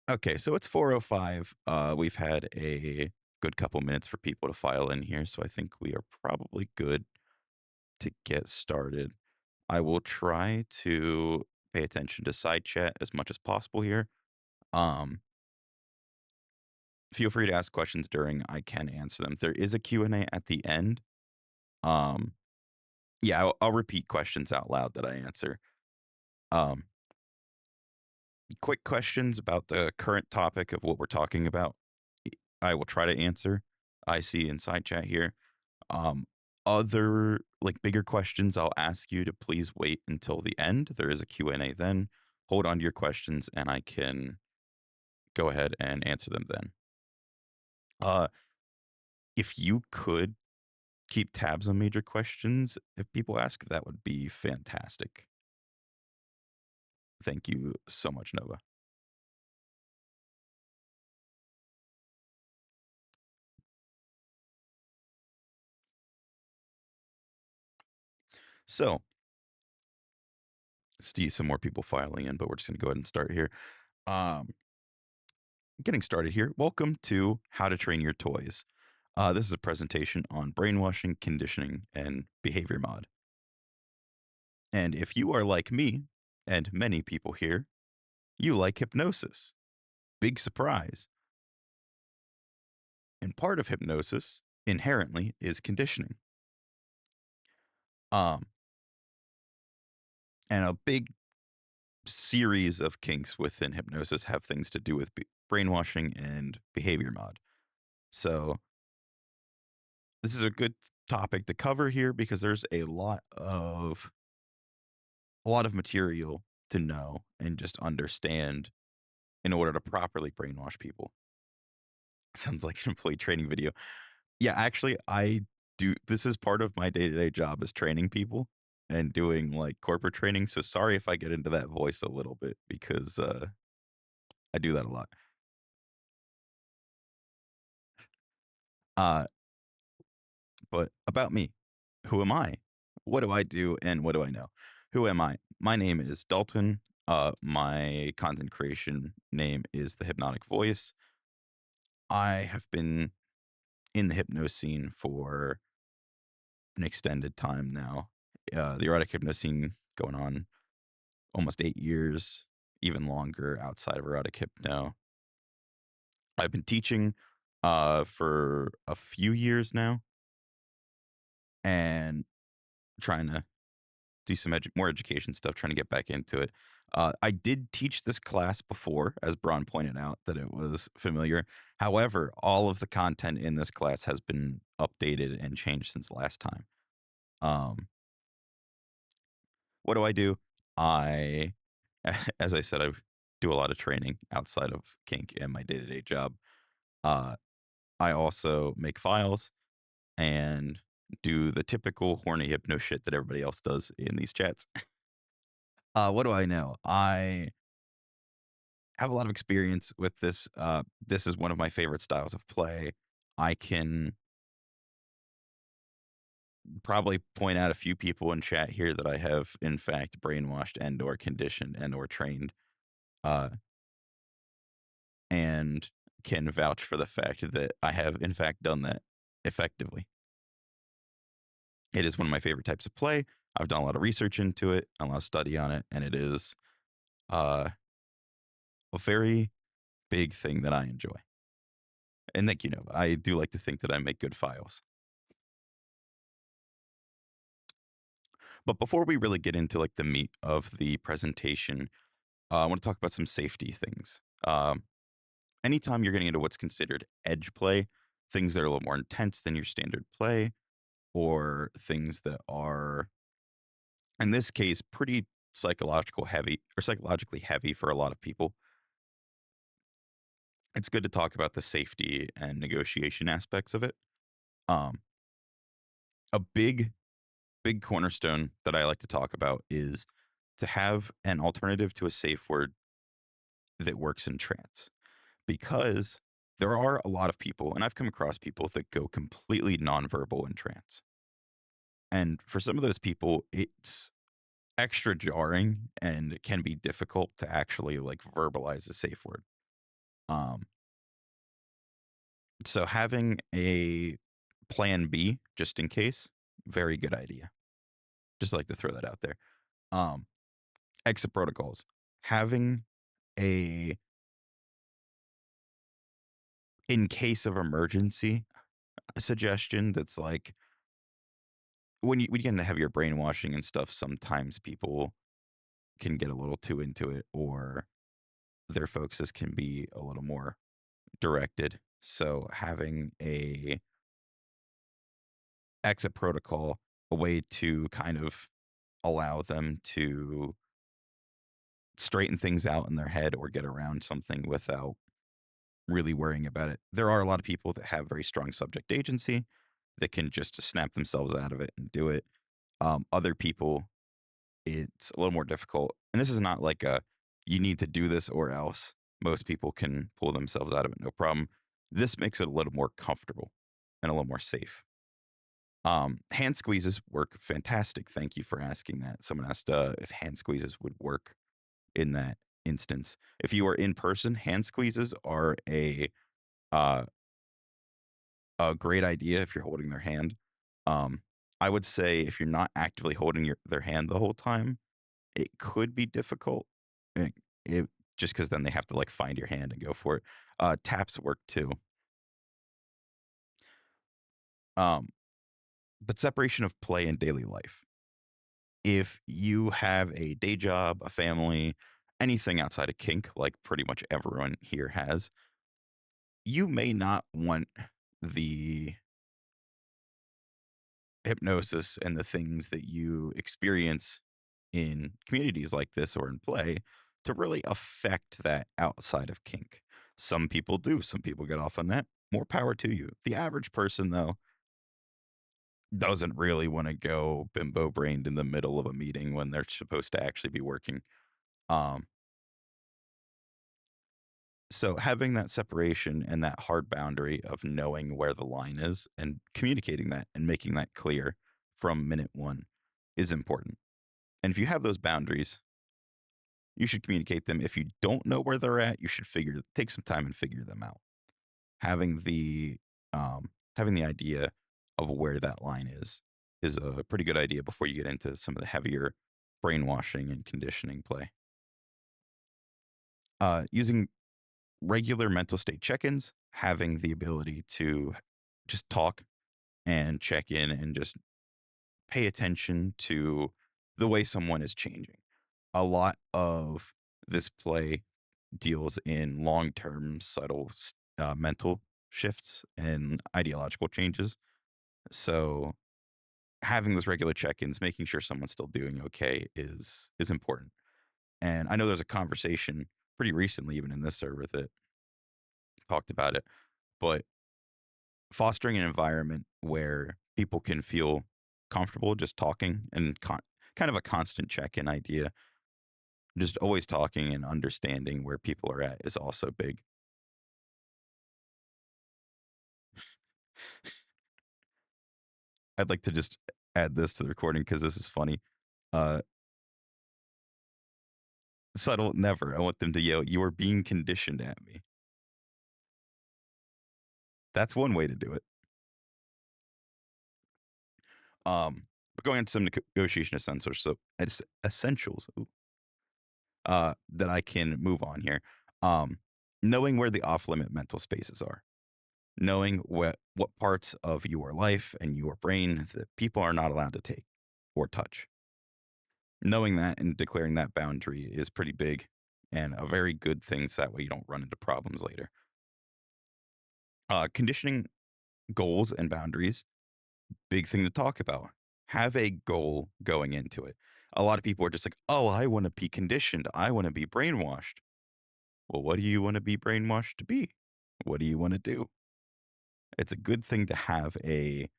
Okay, so it's 4:05. We've had a good couple minutes for people to file in here, so I think we are probably good to get started. I will try to pay attention to side chat as much as possible here. Um, Feel free to ask questions during. I can answer them. There is a Q&A at the end. Um, yeah, I'll repeat questions out loud that I answer. Um, Quick questions about the current topic of what we're talking about. I will try to answer. I see in side chat here. Um, Other like bigger questions, I'll ask you to please wait until the end. There is a Q&A then. Hold on to your questions and I can go ahead and answer them then. Uh, if you could keep tabs on major questions if people ask, that would be fantastic. Thank you so much, Nova. So, see some more people filing in, but we're just going to go ahead and start here. Um, Getting started here. Welcome to How to Train Your Toys. This is a presentation on brainwashing, conditioning, and behavior mod. And if you are like me, and many people here, you like hypnosis. Big surprise. And part of hypnosis, inherently, is conditioning. Um, and a big series of kinks within hypnosis have things to do with brainwashing and behavior mod. So this is a good topic to cover here because there's a lot of material to know and just understand in order to properly brainwash people. Sounds like an employee training video. Yeah, actually, I do. This is part of my day to day job is training people and doing like corporate training. So sorry if I get into that voice a little bit because I do that a lot. Uh, but about me, who am I? What do I do and what do I know? Who am I? My name is Dalton. My content creation name is The Hypnotic Voice. I have been in the hypno scene for an extended time now. The erotic hypno scene going on almost 8 years, even longer outside of erotic hypno. I've been teaching for a few years now and trying to do some more education stuff, trying to get back into it. I did teach this class before, as Braun pointed out, that it was familiar. However, all of the content in this class has been updated and changed since last time. Um, what do I do? I, as I said, I do a lot of training outside of kink and my day to day job. Uh, I also make files and do the typical horny hypno shit that everybody else does in these chats. What do I know? I have a lot of experience with this. This is one of my favorite styles of play. I can probably point out a few people in chat here that I have in fact brainwashed and or conditioned and or trained, uh, and can vouch for the fact that I have in fact done that effectively. It is one of my favorite types of play. I've done a lot of research into it, a lot of study on it, and it is uh, a very big thing that I enjoy. And thank you, Nova. I do like to think that I make good files. But before we really get into like the meat of the presentation, I want to talk about some safety things. Anytime you're getting into what's considered edge play, things that are a little more intense than your standard play, or things that are, in this case, pretty psychologically heavy for a lot of people, it's good to talk about the safety and negotiation aspects of it. Um, a big cornerstone that I like to talk about is to have an alternative to a safe word that works in trance because there are a lot of people, and I've come across people that go completely nonverbal in trance. And for some of those people, it's extra jarring and it can be difficult to actually like verbalize a safe word. Um, so having a plan B just in case, very good idea. Just like to throw that out there. Um, exit protocols. Having a in case of emergency a suggestion that's like when you get into heavier brainwashing and stuff, sometimes people can get a little too into it or their focuses can be a little more directed. So having a exit protocol, a way to kind of allow them to straighten things out in their head or get around something without really worrying about it. There are a lot of people that have very strong subject agency that can just snap themselves out of it and do it. Other people, it's a little more difficult. And this is not like a you need to do this or else. Most people can pull themselves out of it no problem. This makes it a little more comfortable and a little more safe. Hand squeezes work fantastic. Thank you for asking that. Someone asked if hand squeezes would work in that instance. If you are in person, hand squeezes are uh, a great idea if you're holding their hand. Um, I would say if you're not actively holding their hand the whole time, it could be difficult. eh, It, just because then they have to like find your hand and go for it. Taps work too. Um, but separation of play and daily life. If you have a day job, a family, anything outside of kink, like pretty much everyone here has, you may not want the hypnosis and the things that you experience in communities like this or in play to really affect that outside of kink. Some people do, some people get off on that. More power to you. The average person, though, doesn't really want to go bimbo brained in the middle of a meeting when they're supposed to actually be working. Um, so having that separation and that hard boundary of knowing where the line is and communicating that and making that clear from minute one is important. And if you have those boundaries, you should communicate them. If you don't know where they're at, you should take some time and figure them out. Having the having the idea of where that line is a pretty good idea before you get into some of the heavier brainwashing and conditioning play. Using regular mental state check-ins, having the ability to just talk and check in and just pay attention to the way someone is changing. A lot of this play deals in long-term subtle mental shifts and ideological changes. So having those regular check-ins, making sure someone's still doing okay is important. And I know there's a conversation pretty recently, even in this server, that talked about it. But fostering an environment where people can feel comfortable just talking and kind of a constant check-in idea, just always talking and understanding where people are at is also big. I'd like to just add this to the recording because this is funny. Uh, subtle, never. I want them to yell, "You are being conditioned at me." That's one way to do it. But going into some negotiation essentials, so essentials that I can move on here. Um, knowing where the off-limit mental spaces are, knowing what parts of your life and your brain that people are not allowed to take or touch. Knowing that and declaring that boundary is pretty big and a very good thing so that way you don't run into problems later. Conditioning goals and boundaries, big thing to talk about. Have a goal going into it. A lot of people are just like, oh, I want to be conditioned. I want to be brainwashed. Well, what do you want to be brainwashed to be? What do you want to do? It's a good thing to have a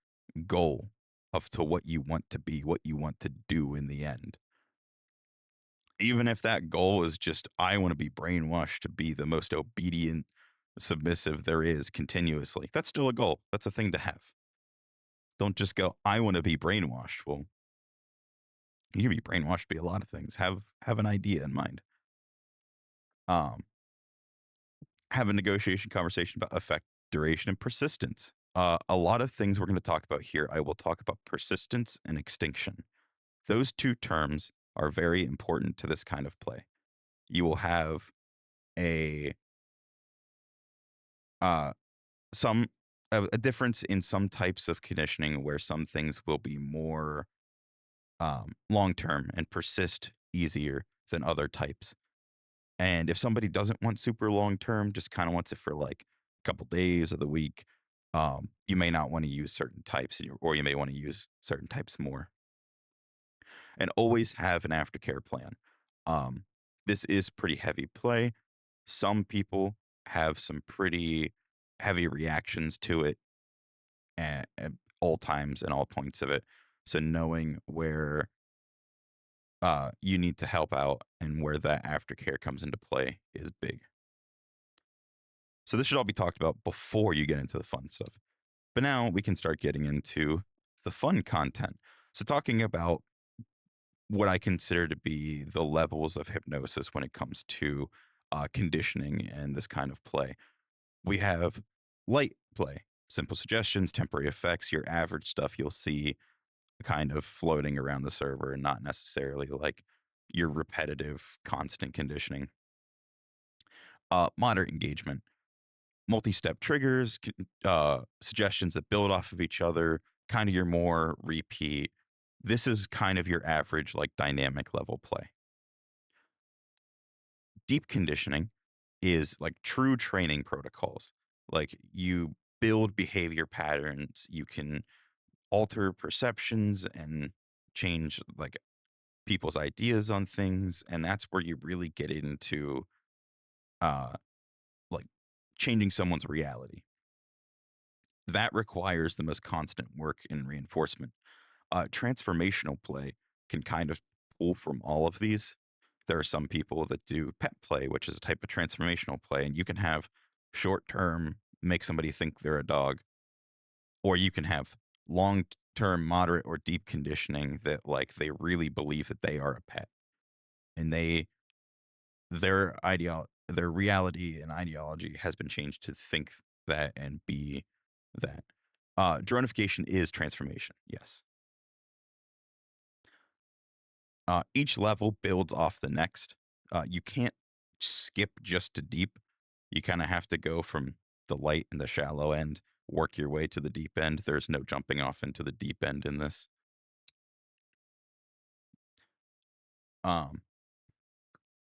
goal of to what you want to be, what you want to do in the end. Even if that goal is just, I want to be brainwashed to be the most obedient, submissive there is continuously. That's still a goal. That's a thing to have. Don't just go, I want to be brainwashed. Well, you can be brainwashed to be a lot of things. Have an idea in mind. Um, have a negotiation conversation about effect, duration, and persistence. A lot of things we're going to talk about here, I will talk about persistence and extinction. Those two terms are very important to this kind of play. You will have a uh, some a difference in some types of conditioning where some things will be more long term and persist easier than other types. And if somebody doesn't want super long term, just kind of wants it for like a couple days of the week, you may not want to use certain types, or you may want to use certain types more. And always have an aftercare plan. Um, this is pretty heavy play. Some people have some pretty heavy reactions to it at all times and all points of it. So knowing where you need to help out and where that aftercare comes into play is big. So this should all be talked about before you get into the fun stuff. But now we can start getting into the fun content. So talking about what I consider to be the levels of hypnosis when it comes to conditioning and this kind of play. We have light play, simple suggestions, temporary effects, your average stuff you'll see kind of floating around the server and not necessarily like your repetitive, constant conditioning. Moderate engagement, multi step triggers, suggestions that build off of each other, kind of your more repeat. This is kind of your average, like dynamic level play. Deep conditioning is like true training protocols. Like you build behavior patterns, you can alter perceptions and change like people's ideas on things, and that's where you really get into uh like changing someone's reality. That requires the most constant work and reinforcement. Transformational play can kind of pull from all of these. There are some people that do pet play, which is a type of transformational play, and you can have short term make somebody think they're a dog, or you can have long term moderate or deep conditioning that like they really believe that they are a pet, and their reality and ideology has been changed to think that and be that. Dronification is transformation, yes. Each level builds off the next. You can't skip just to deep. You kind of have to go from the light and the shallow end, work your way to the deep end. There's no jumping off into the deep end in this. Um,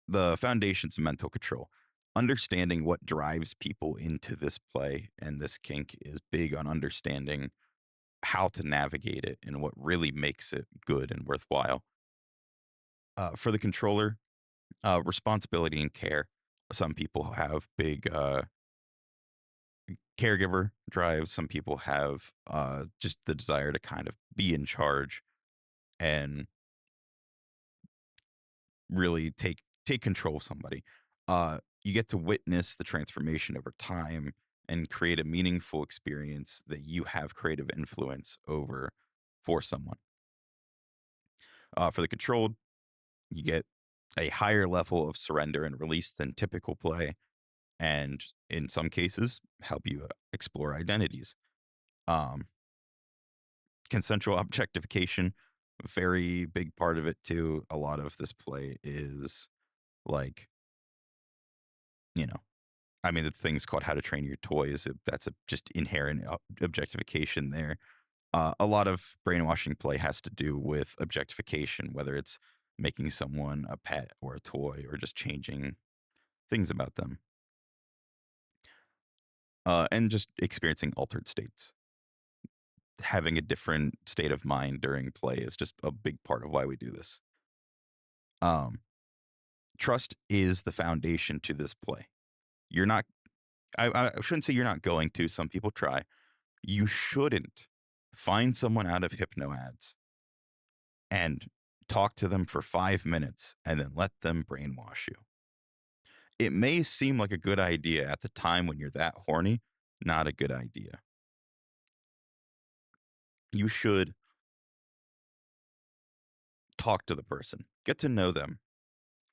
the foundations of mental control. Understanding what drives people into this play and this kink is big on understanding how to navigate it and what really makes it good and worthwhile. For the controller, responsibility and care. Some people have big caregiver drives. Some people have just the desire to kind of be in charge and really take control of somebody. You get to witness the transformation over time and create a meaningful experience that you have creative influence over for someone. For the controlled, you get a higher level of surrender and release than typical play, and in some cases, help you explore identities. Um, Consensual objectification, very big part of it too. A lot of this play is like, you know, I mean, the thing's called How to Train Your Toys. That's a just inherent objectification there. A lot of brainwashing play has to do with objectification, whether it's making someone a pet or a toy or just changing things about them, and just experiencing altered states. Having a different state of mind during play is just a big part of why we do this. Um, Trust is the foundation to this play. You're not, I shouldn't say you're not going to, some people try. You shouldn't find someone out of hypno ads and talk to them for 5 minutes and then let them brainwash you. It may seem like a good idea at the time when you're that horny, not a good idea. You should talk to the person, get to know them.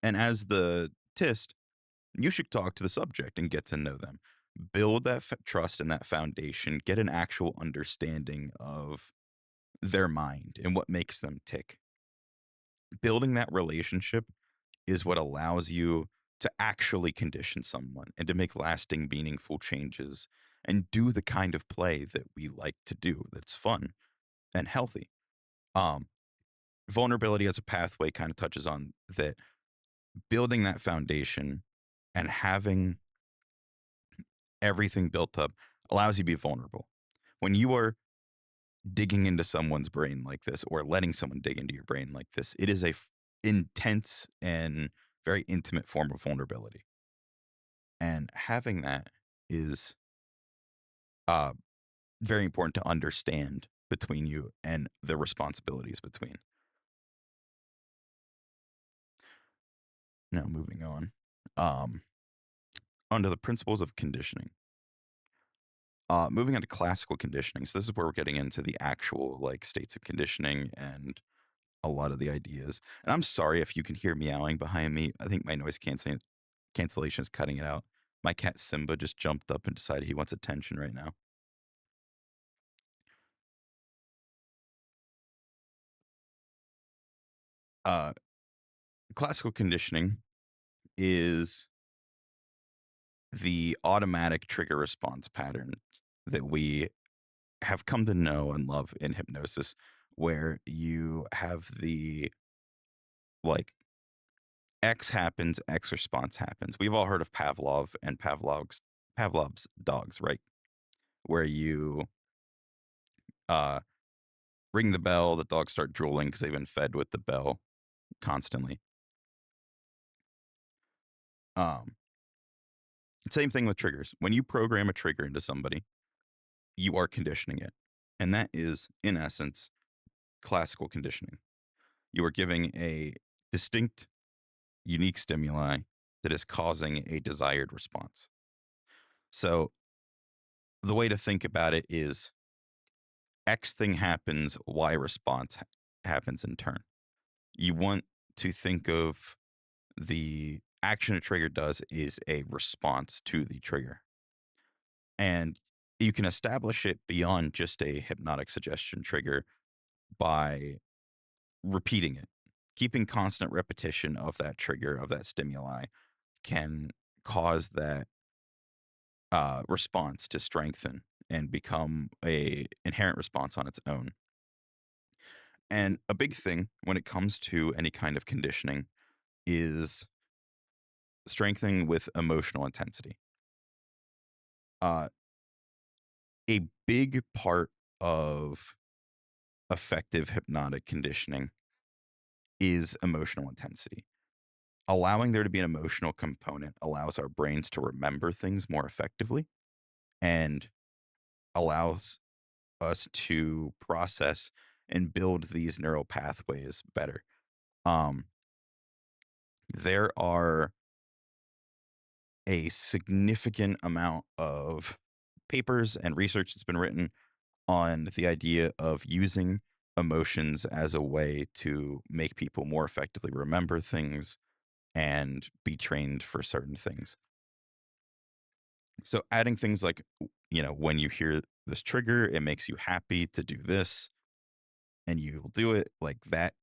And as the tist, you should talk to the subject and get to know them. Build that trust and that foundation, get an actual understanding of their mind and what makes them tick. Building that relationship is what allows you to actually condition someone and to make lasting, meaningful changes and do the kind of play that we like to do that's fun and healthy. Um, Vulnerability as a pathway kind of touches on that. Building that foundation and having everything built up allows you to be vulnerable. When you are digging into someone's brain like this or letting someone dig into your brain like this, it is a intense and very intimate form of vulnerability. And having that is uh, very important to understand between you and the responsibilities between. Now, moving on. Um, Onto the principles of conditioning. Moving on to classical conditioning. So this is where we're getting into the actual like states of conditioning and a lot of the ideas. And I'm sorry if you can hear meowing behind me. I think my noise cancellation is cutting it out. My cat Simba just jumped up and decided he wants attention right now. Uh, Classical conditioning is the automatic trigger response pattern that we have come to know and love in hypnosis, where you have the like X happens, X response happens. We've all heard of Pavlov and Pavlov's dogs, right? Where you uh, ring the bell, the dogs start drooling because they've been fed with the bell constantly. Um, Same thing with triggers. When you program a trigger into somebody, you are conditioning it. And that is, in essence, classical conditioning. You are giving a distinct, unique stimuli that is causing a desired response. So the way to think about it is X thing happens, Y response happens in turn. You want to think of the action a trigger does is a response to the trigger. And you can establish it beyond just a hypnotic suggestion trigger by repeating it. Keeping constant repetition of that trigger, of that stimuli, can cause that response to strengthen and become a inherent response on its own. And a big thing when it comes to any kind of conditioning is strengthening with emotional intensity. Uh, a big part of effective hypnotic conditioning is emotional intensity. Allowing there to be an emotional component allows our brains to remember things more effectively and allows us to process and build these neural pathways better. Um, there are a significant amount of papers and research that's been written on the idea of using emotions as a way to make people more effectively remember things and be trained for certain things. So adding things like, when you hear this trigger, it makes you happy to do this and you'll do it, like that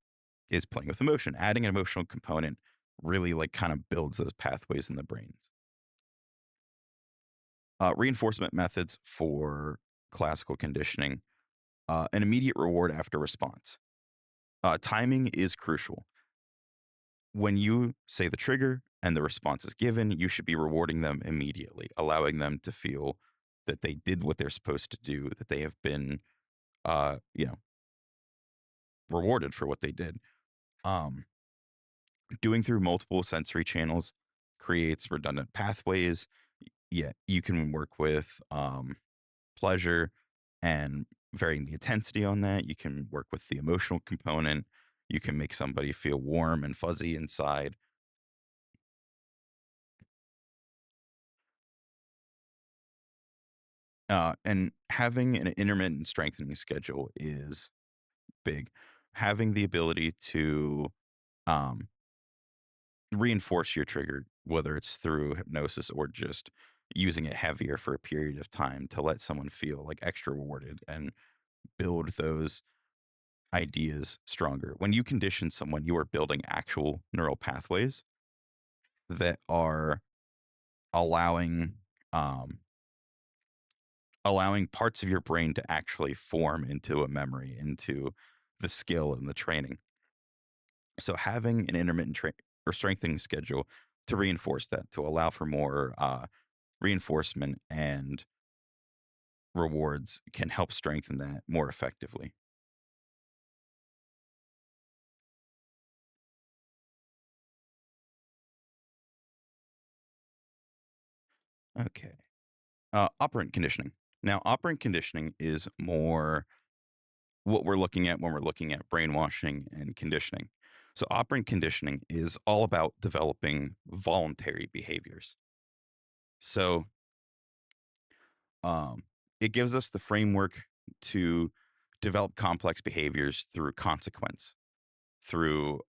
is playing with emotion. Adding an emotional component really like kind of builds those pathways in the brains. Reinforcement methods for classical conditioning, an immediate reward after response. Timing is crucial. When you say the trigger and the response is given, you should be rewarding them immediately, allowing them to feel that they did what they're supposed to do, that they have been, uh, you know, rewarded for what they did. Um, Doing through multiple sensory channels creates redundant pathways. Yeah, you can work with pleasure and varying the intensity on that. You can work with the emotional component. You can make somebody feel warm and fuzzy inside. And having an intermittent strengthening schedule is big. Having the ability to um, reinforce your trigger, whether it's through hypnosis or just using it heavier for a period of time to let someone feel like extra rewarded and build those ideas stronger. When you condition someone, you are building actual neural pathways that are allowing um, allowing parts of your brain to actually form into a memory, into the skill and the training. So having an intermittent or strengthening schedule to reinforce that, to allow for more reinforcement and rewards can help strengthen that more effectively. Okay. Operant conditioning. Now, operant conditioning is more what we're looking at when we're looking at brainwashing and conditioning. So, operant conditioning is all about developing voluntary behaviors. So, um, it gives us the framework to develop complex behaviors through consequence, through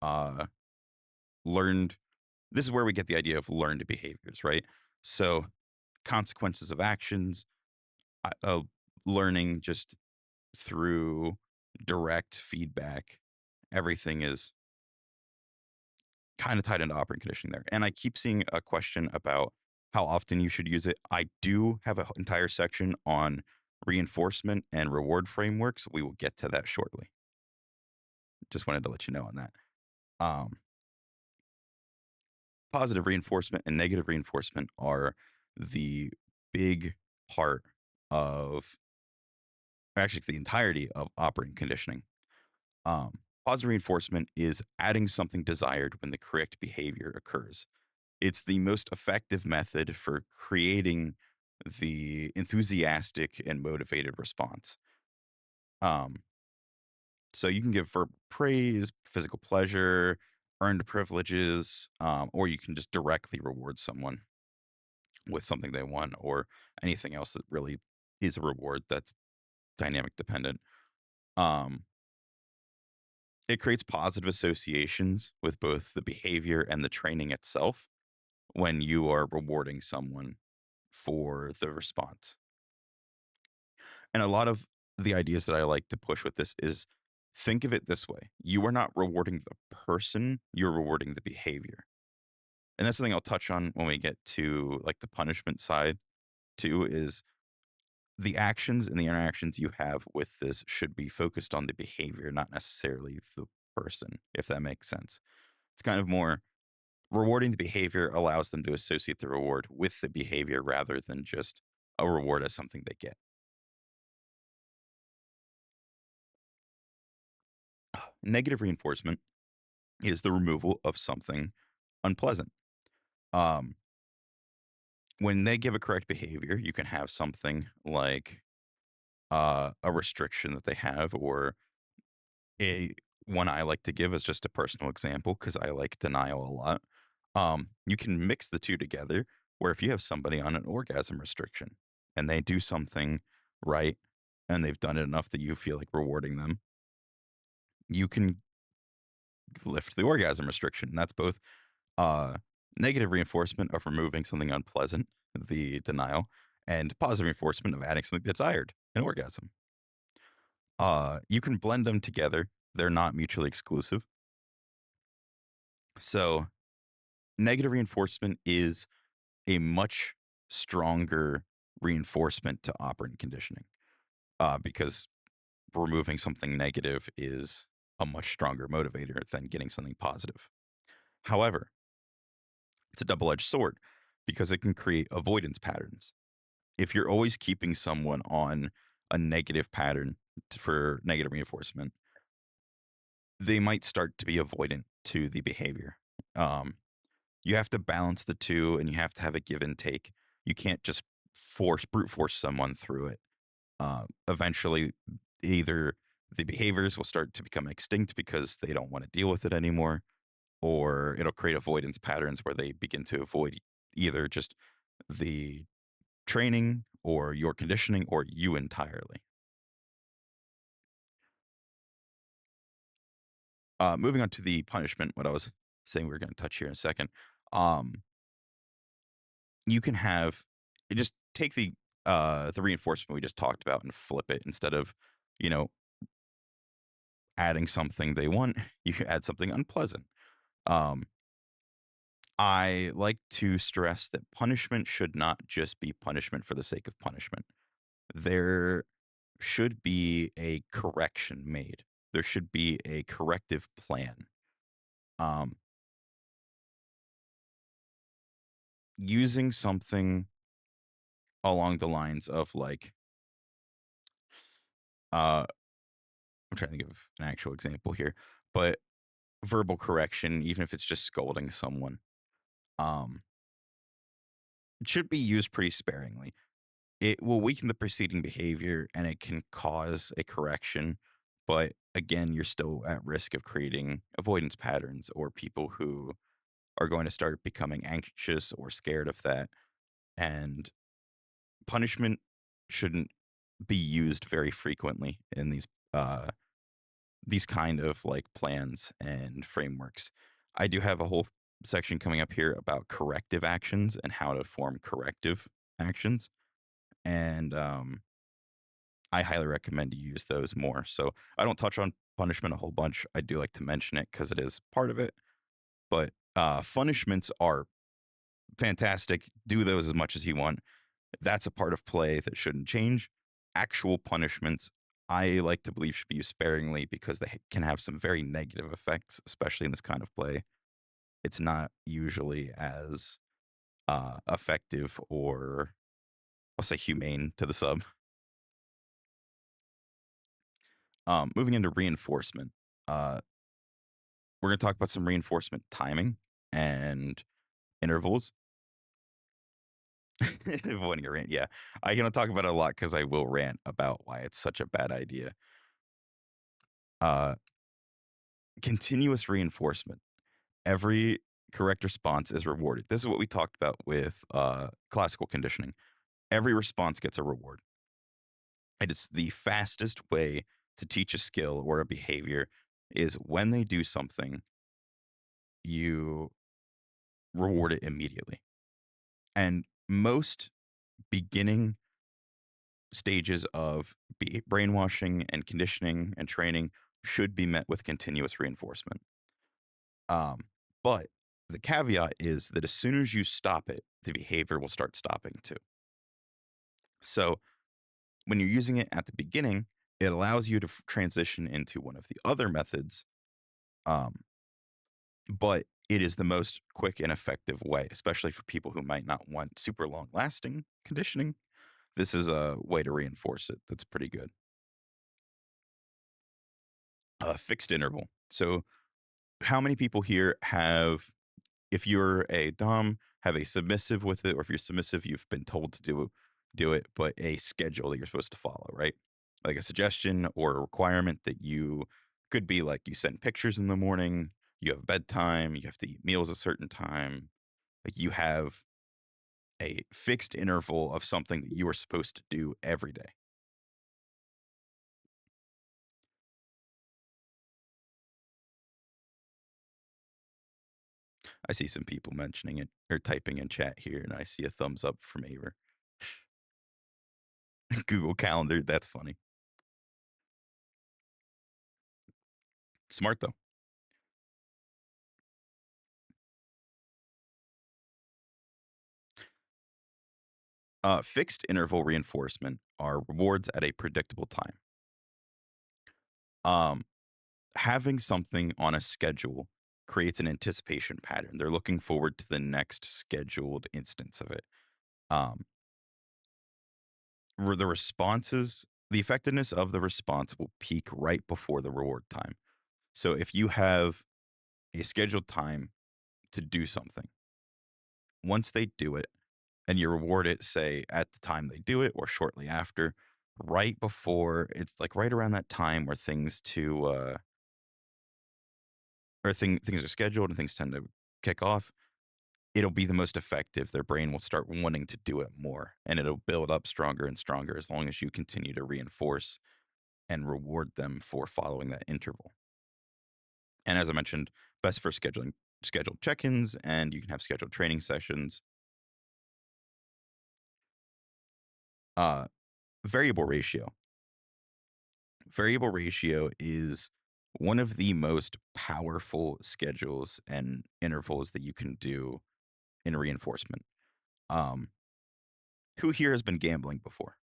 learned. This is where we get the idea of learned behaviors, right? So, consequences of actions, uh, learning just through direct feedback. Everything is kind of tied into operant conditioning there. And I keep seeing a question about how often you should use it. I do have an entire section on reinforcement and reward frameworks. We will get to that shortly. Just wanted to let you know on that. Um, Positive reinforcement and negative reinforcement are the big part of actually the entirety of operant conditioning. Positive reinforcement is adding something desired when the correct behavior occurs. It's the most effective method for creating the enthusiastic and motivated response. Um, so you can give verbal praise, physical pleasure, earned privileges, or you can just directly reward someone with something they want or anything else that really is a reward that's dynamic dependent. Um, it creates positive associations with both the behavior and the training itself when you are rewarding someone for the response. And a lot of the ideas that I like to push with this is think of it this way. You are not rewarding the person, you're rewarding the behavior. And that's something I'll touch on when we get to like the punishment side too is the actions and the interactions you have with this should be focused on the behavior, not necessarily the person, if that makes sense. It's kind of more rewarding the behavior allows them to associate the reward with the behavior rather than just a reward as something they get. Negative reinforcement is the removal of something unpleasant. Um, when they give a correct behavior, you can have something like a restriction that they have, or a one I like to give as just a personal example because I like denial a lot. You can mix the two together, where if you have somebody on an orgasm restriction and they do something right and they've done it enough that you feel like rewarding them, you can lift the orgasm restriction. And that's both uh, negative reinforcement of removing something unpleasant, the denial, and positive reinforcement of adding something desired, an orgasm. You can blend them together. They're not mutually exclusive. So, negative reinforcement is a much stronger reinforcement to operant conditioning because removing something negative is a much stronger motivator than getting something positive. However, it's a double edged sword because it can create avoidance patterns. If you're always keeping someone on a negative pattern for negative reinforcement, they might start to be avoidant to the behavior. Um, you have to balance the two and you have to have a give and take. You can't just brute force someone through it. Eventually, either the behaviors will start to become extinct because they don't want to deal with it anymore, or it'll create avoidance patterns where they begin to avoid either just the training or your conditioning or you entirely. Moving on to the punishment, what I was saying we're going to touch here in a second. Um, you can have just take the reinforcement we just talked about and flip it instead of, you know, adding something they want, you can add something unpleasant. Um, I like to stress that punishment should not just be punishment for the sake of punishment. There should be a correction made. There should be a corrective plan. Um, Using something along the lines of like, uh, I'm trying to think of an actual example here, but verbal correction, even if it's just scolding someone, um, it should be used pretty sparingly. It will weaken the preceding behavior and it can cause a correction, but again, you're still at risk of creating avoidance patterns or people who are going to start becoming anxious or scared of that. And punishment shouldn't be used very frequently in these kind of like plans and frameworks. I do have a whole section coming up here about corrective actions and how to form corrective actions. And I highly recommend you use those more. So I don't touch on punishment a whole bunch. I do like to mention it because it is part of it. But punishments are fantastic. Do those as much as you want. That's a part of play that shouldn't change. Actual punishments, I like to believe, should be used sparingly because they can have some very negative effects, especially in this kind of play. It's not usually as effective or I'll say humane to the sub. Moving into reinforcement, uh, we're going to talk about some reinforcement timing and intervals. When you rant, yeah, I'm going to talk about it a lot because I will rant about why it's such a bad idea. Uh, Continuous reinforcement. Every correct response is rewarded. This is what we talked about with classical conditioning. Every response gets a reward. It is the fastest way to teach a skill or a behavior is when they do something, you reward it immediately. And most beginning stages of brainwashing and conditioning and training should be met with continuous reinforcement. Um, but the caveat is that as soon as you stop it, the behavior will start stopping too. So when you're using it at the beginning, it allows you to transition into one of the other methods, um, but it is the most quick and effective way, especially for people who might not want super long lasting conditioning. This is a way to reinforce it that's pretty good. Fixed interval. So, how many people here have, if you're a dom, have a submissive with it, or if you're submissive, you've been told to do it, but a schedule that you're supposed to follow, right? Like a suggestion or a requirement that you could be like you send pictures in the morning, you have bedtime, you have to eat meals a certain time. Like you have a fixed interval of something that you are supposed to do every day. I see some people mentioning it or typing in chat here, and I see a thumbs up from Aver. Google Calendar, that's funny. Smart though. Fixed interval reinforcement are rewards at a predictable time. Um, Having something on a schedule creates an anticipation pattern. They're looking forward to the next scheduled instance of it. Um, the responses, the effectiveness of the response will peak right before the reward time. So if you have a scheduled time to do something, once they do it, and you reward it, say at the time they do it or shortly after, right before it's like right around that time where things are scheduled and things tend to kick off, it'll be the most effective. Their brain will start wanting to do it more and it'll build up stronger and stronger as long as you continue to reinforce and reward them for following that interval. And as I mentioned, best for scheduling scheduled check-ins and you can have scheduled training sessions. Uh, variable ratio. Variable ratio is one of the most powerful schedules and intervals that you can do in reinforcement. Um, who here has been gambling before?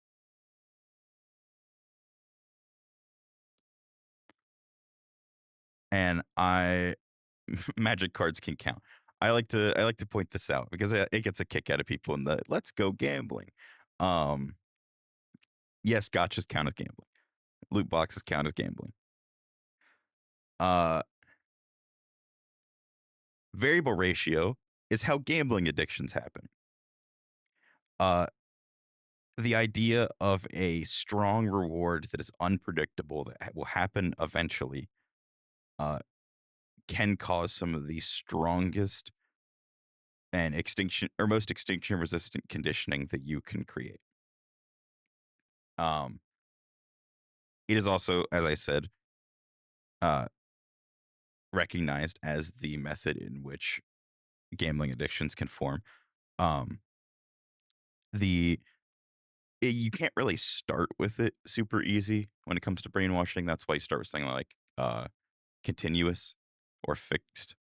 And I magic cards can count. I like to point this out because it gets a kick out of people in the let's go gambling. Um, yes, gotchas count as gambling. Loot boxes count as gambling. Uh, variable ratio is how gambling addictions happen. Uh, the idea of a strong reward that is unpredictable that will happen eventually uh, can cause some of the strongest and extinction or most extinction resistant conditioning that you can create. Um, it is also, as I said, uh, recognized as the method in which gambling addictions can form. Um, the you can't really start with it super easy when it comes to brainwashing. That's why you start with something like continuous or fixed.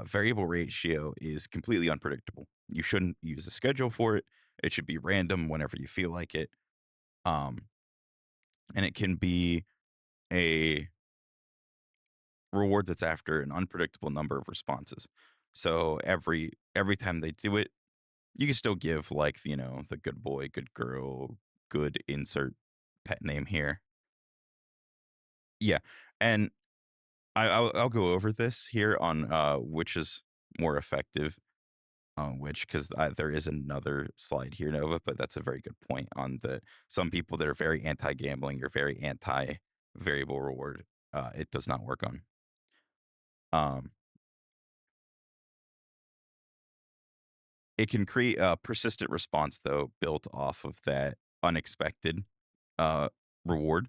Variable ratio is completely unpredictable. You shouldn't use a schedule for it. It should be random whenever you feel like it. Um, and it can be a reward that's after an unpredictable number of responses. So every time they do it, you can still give like the good boy, good girl, good insert pet name here. Yeah, and I'll go over this here on which is more effective on which because there is another slide here, Nova, but that's a very good point on the some people that are very anti gambling or very anti variable reward. It does not work on. Um, it can create a persistent response though, built off of that unexpected uh, reward.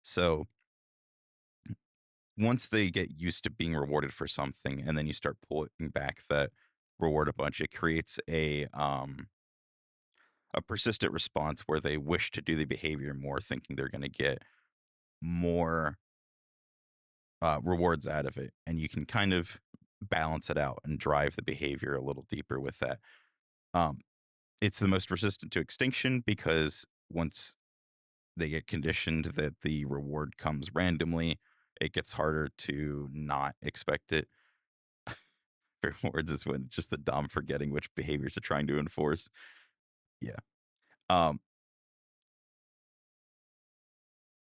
So once they get used to being rewarded for something, and then you start pulling back that reward a bunch, it creates a persistent response where they wish to do the behavior more, thinking they're going to get more rewards out of it, and you can kind of balance it out and drive the behavior a little deeper with that. Um, it's the most resistant to extinction because once they get conditioned that the reward comes randomly, it gets harder to not expect it. Rewards is when just the dumb forgetting which behaviors are trying to enforce. Yeah. Um,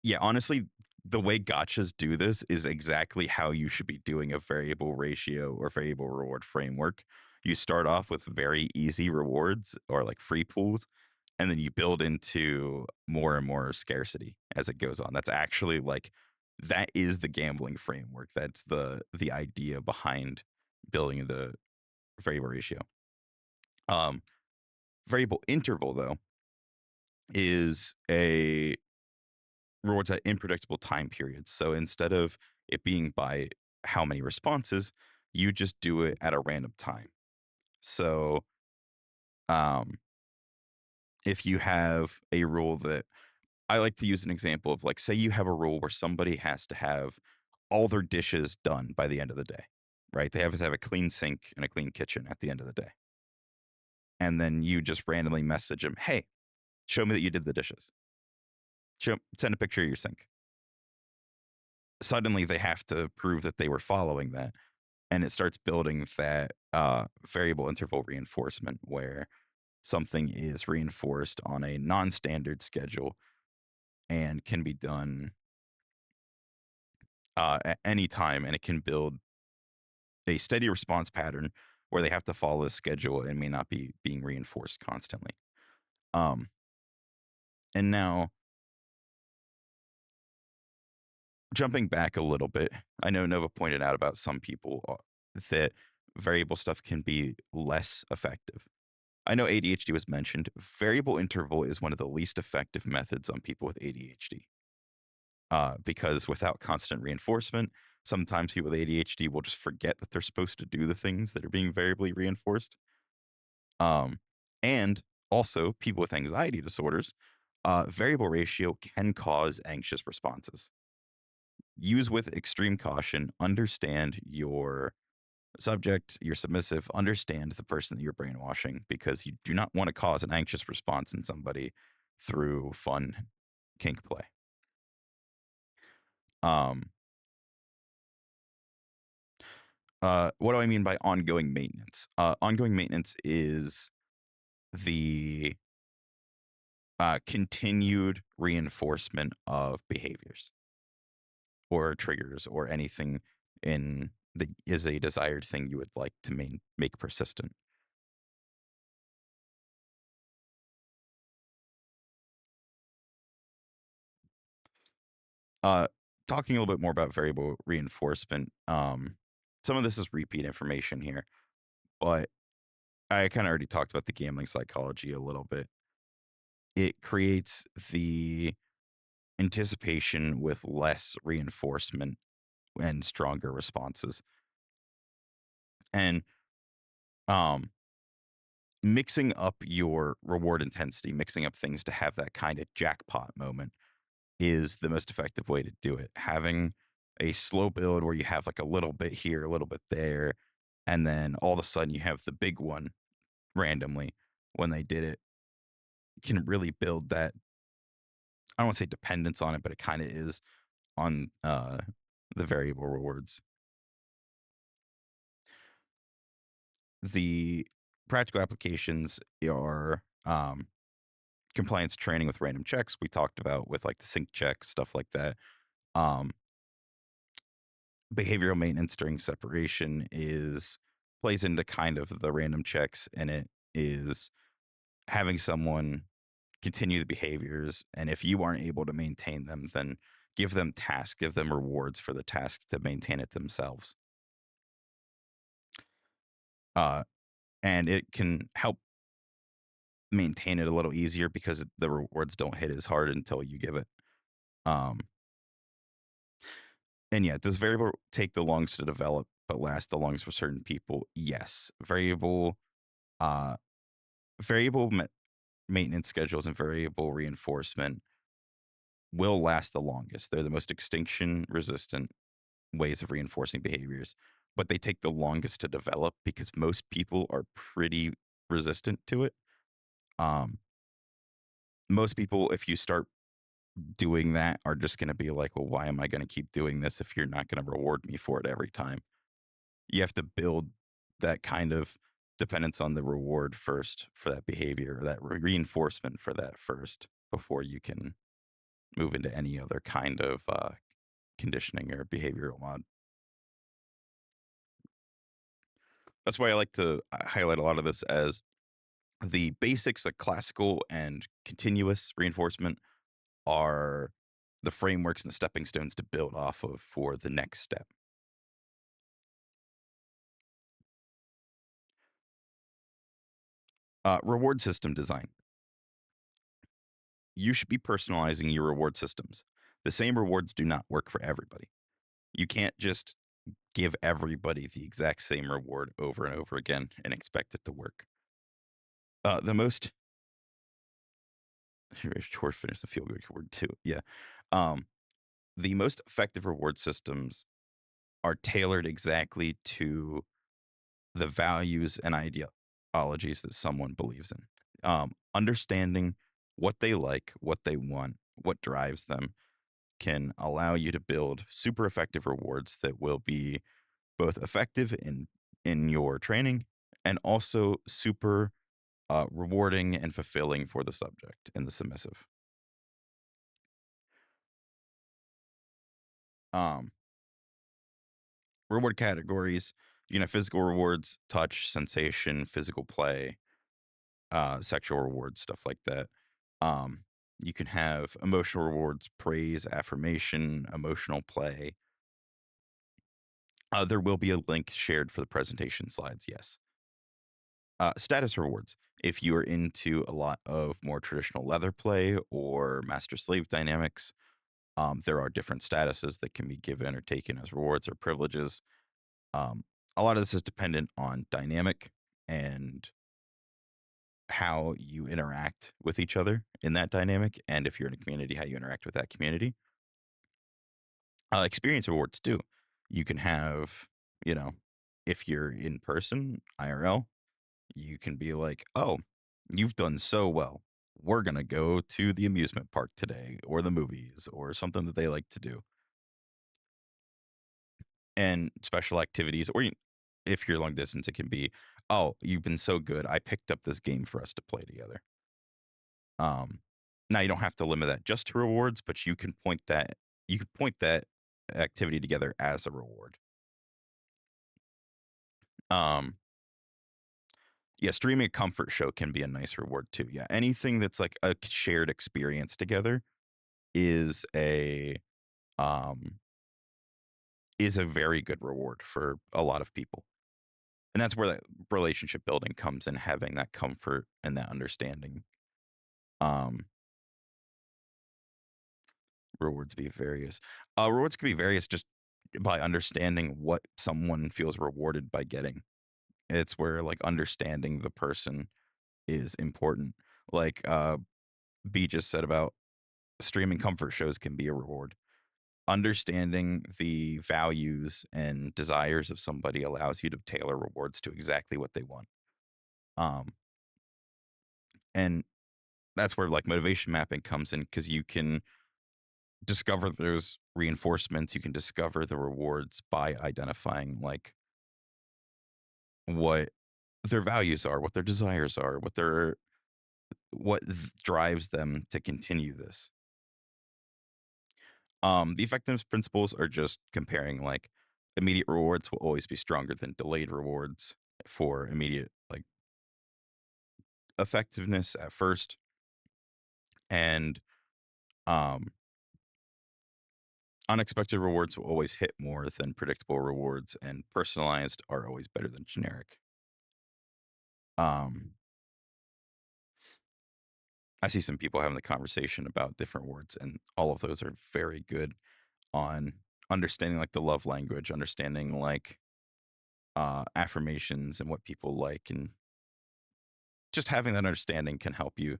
yeah, honestly, the way gotchas do this is exactly how you should be doing a variable ratio or variable reward framework. You start off with very easy rewards or like free pools, and then you build into more and more scarcity as it goes on. That's actually like that is the gambling framework. That's the idea behind building the variable ratio. Um, variable interval though is a rewards at unpredictable time periods. So instead of it being by how many responses, you just do it at a random time. So um, if you have a rule that I like to use an example of like, say you have a rule where somebody has to have all their dishes done by the end of the day, right? They have to have a clean sink and a clean kitchen at the end of the day. And then you just randomly message them, hey, show me that you did the dishes. Send a picture of your sink. Suddenly they have to prove that they were following that. And it starts building that variable interval reinforcement where something is reinforced on a non-standard schedule and can be done at any time, and it can build a steady response pattern where they have to follow a schedule and may not be being reinforced constantly. Um, and now jumping back a little bit, I know Nova pointed out about some people that variable stuff can be less effective. I know ADHD was mentioned. Variable interval is one of the least effective methods on people with ADHD. because without constant reinforcement, sometimes people with ADHD will just forget that they're supposed to do the things that are being variably reinforced. Um, and also, people with anxiety disorders, variable ratio can cause anxious responses. Use with extreme caution, understand your subject, your submissive, understand the person that you're brainwashing because you do not want to cause an anxious response in somebody through fun kink play. Um, what do I mean by ongoing maintenance? Ongoing maintenance is the continued reinforcement of behaviors or triggers or anything in that is a desired thing you would like to make persistent. Uh, Talking a little bit more about variable reinforcement. Some of this is repeat information here, but I kind of already talked about the gambling psychology a little bit. It creates the anticipation with less reinforcement and stronger responses. And um, mixing up your reward intensity, mixing up things to have that kind of jackpot moment is the most effective way to do it. Having a slow build where you have like a little bit here, a little bit there, and then all of a sudden you have the big one randomly when they did it can really build that. I don't want to say dependence on it, but it kind of is on the variable rewards. The practical applications are compliance training with random checks. We talked about with like the sync checks, stuff like that. Um, Behavioral maintenance during separation is plays into kind of the random checks, and it is having someone continue the behaviors, and if you aren't able to maintain them, then give them tasks, give them rewards for the task to maintain it themselves. uh, and it can help maintain it a little easier because the rewards don't hit as hard until you give it. um, and yeah, does variable take the longest to develop but last the longest for certain people? Yes. Uh variable maintenance schedules and variable reinforcement will last the longest. They're the most extinction resistant ways of reinforcing behaviors, but they take the longest to develop because most people are pretty resistant to it. Um, Most people, if you start doing that, are just going to be like, well, why am I going to keep doing this if you're not going to reward me for it every time? You have to build that kind of dependence on the reward first for that behavior, or that reinforcement for that first before you can move into any other kind of conditioning or behavioral mod. That's why I like to highlight a lot of this as the basics, like classical and continuous reinforcement, are the frameworks and the stepping stones to build off of for the next step. Reward system design. You should be personalizing your reward systems. The same rewards do not work for everybody. You can't just give everybody the exact same reward over and over again and expect it to work. The most sure finish the feel good word too. Yeah. Um, the most effective reward systems are tailored exactly to the values and ideologies that someone believes in. Understanding what they like, what they want, what drives them can allow you to build super effective rewards that will be both effective in your training and also super rewarding and fulfilling for the subject and the submissive. Um, Reward categories, you can have physical rewards, touch, sensation, physical play, sexual rewards, stuff like that. Um, you can have emotional rewards, praise, affirmation, emotional play. There will be a link shared for the presentation slides. Yes. Status rewards. If you are into a lot of more traditional leather play or master slave dynamics, There are different statuses that can be given or taken as rewards or privileges. Um, a lot of this is dependent on dynamic and how you interact with each other in that dynamic, and if you're in a community, how you interact with that community. Experience rewards too. You can have, you know, if you're in person, IRL, you can be like, "Oh, you've done so well. We're gonna go to the amusement park today, or the movies, or something that they like to do." And special activities, or if you're long distance, it can be, "Oh, you've been so good. I picked up this game for us to play together." Um, Now you don't have to limit that just to rewards, but you can point that activity together as a reward. Um, yeah, streaming a comfort show can be a nice reward too. Yeah, anything that's like a shared experience together is a um is a very good reward for a lot of people. And that's where that relationship building comes in, having that comfort and that understanding. Um Rewards be various. Rewards can be various just by understanding what someone feels rewarded by getting. It's where like understanding the person is important. Like B just said about streaming comfort shows can be a reward. Understanding the values and desires of somebody allows you to tailor rewards to exactly what they want. Um, and that's where like motivation mapping comes in because you can discover those reinforcements. You can discover the rewards by identifying like what their values are, what their desires are, drives them to continue this. The effectiveness principles are just comparing like immediate rewards will always be stronger than delayed rewards for immediate like effectiveness at first, and um unexpected rewards will always hit more than predictable rewards, and personalized are always better than generic. um I see some people having the conversation about different words, and all of those are very good on understanding like the love language, understanding like affirmations and what people like, and just having that understanding can help you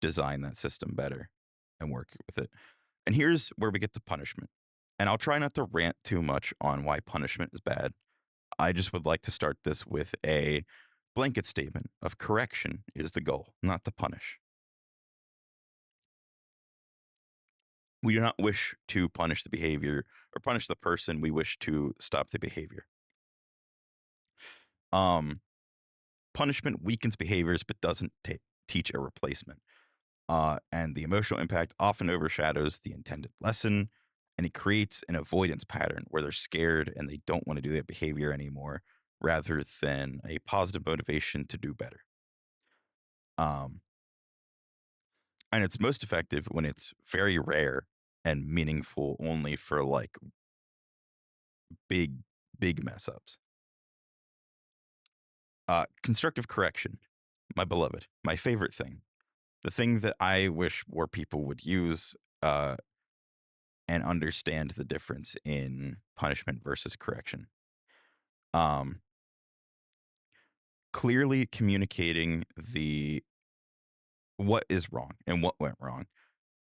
design that system better and work with it. And here's where we get to punishment. And I'll try not to rant too much on why punishment is bad. I just would like to start this with a blanket statement of correction is the goal, not to punish. We do not wish to punish the behavior or punish the person. We wish to stop the behavior. Um, Punishment weakens behaviors but doesn't teach a replacement. And the emotional impact often overshadows the intended lesson, and it creates an avoidance pattern where they're scared and they don't want to do that behavior anymore rather than a positive motivation to do better. Um, and it's most effective when it's very rare and meaningful only for like big, big mess ups. Constructive correction, my beloved, my favorite thing, the thing that I wish more people would use uh, and understand the difference in punishment versus correction. Um, Clearly communicating the what is wrong and what went wrong,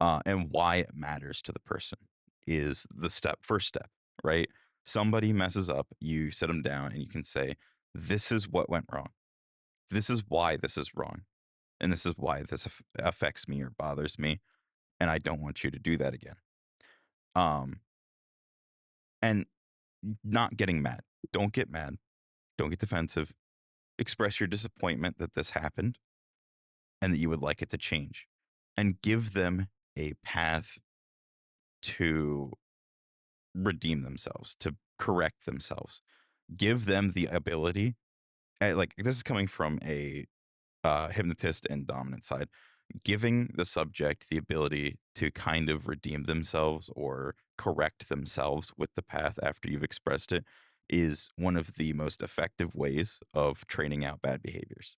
and why it matters to the person is the first step, right? Somebody messes up, you sit them down and you can say, "This is what went wrong. This is why this is wrong, and this is why this affects me or bothers me, and I don't want you to do that again." Um, and not getting mad. Don't get mad. Don't get defensive. Express your disappointment that this happened and that you would like it to change, and give them a path to redeem themselves, to correct themselves. Give them the ability, like this is coming from a hypnotist and dominant side, giving the subject the ability to kind of redeem themselves or correct themselves with the path after you've expressed it is one of the most effective ways of training out bad behaviors.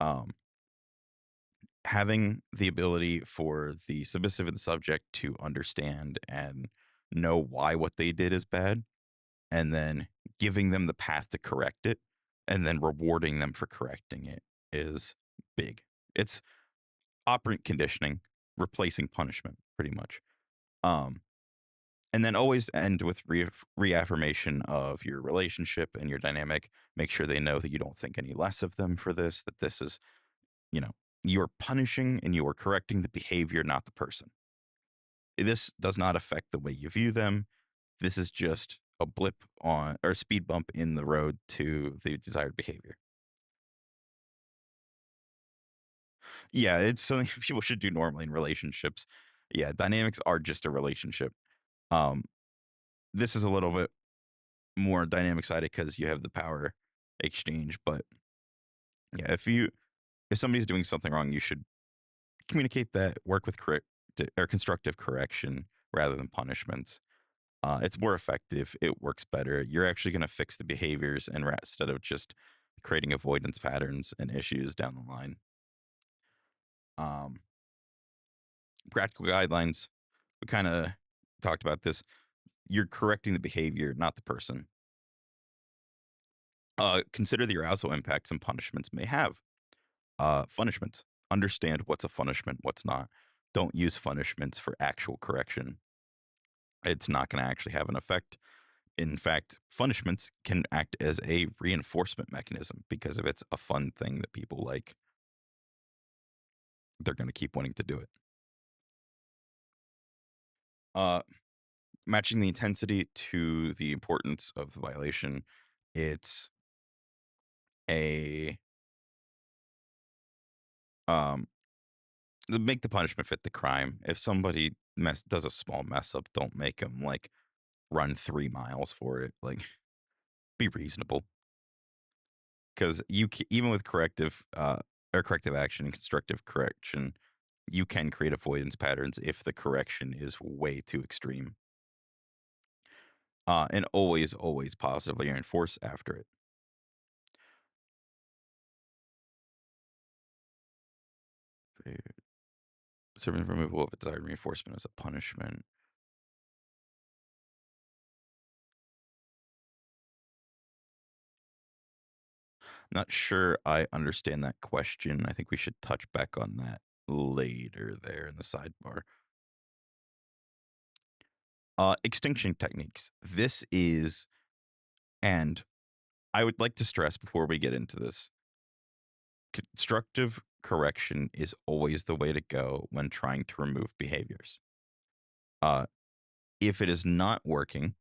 Um, having the ability for the submissive and the subject to understand and know why what they did is bad, and then giving them the path to correct it, and then rewarding them for correcting it is big. It's operant conditioning, replacing punishment, pretty much. Um, and then always end with reaffirmation of your relationship and your dynamic. Make sure they know that you don't think any less of them for this, that this is, you know, you're punishing and you are correcting the behavior, not the person. This does not affect the way you view them. This is just a blip on or a speed bump in the road to the desired behavior. Yeah, it's something people should do normally in relationships. Yeah, dynamics are just a relationship. Um, this is a little bit more dynamic sided because you have the power exchange. But yeah, if somebody's doing something wrong, you should communicate that, work with correct or constructive correction rather than punishments. It's more effective. It works better. You're actually going to fix the behaviors and instead of just creating avoidance patterns and issues down the line. Um, Practical guidelines. We kind of talked about this. You're correcting the behavior, not the person. Consider the arousal impacts and punishments may have. Punishments. Understand what's a punishment, what's not. Don't use punishments for actual correction. It's not going to actually have an effect. In fact, punishments can act as a reinforcement mechanism because if it's a fun thing that people like, they're going to keep wanting to do it. Uh, Matching the intensity to the importance of the violation, it's a um make the punishment fit the crime. If somebody does a small mess up, don't make them like run 3 miles for it. Like, be reasonable because even with corrective or corrective action and constructive correction, you can create avoidance patterns if the correction is way too extreme. And always positively reinforce after it. Serving removal of a desired reinforcement as a punishment. Not sure I understand that question. I think we should touch back on that later there in the sidebar. Extinction techniques. This is, and I would like to stress before we get into this, constructive correction is always the way to go when trying to remove behaviors. Uh, if it is not working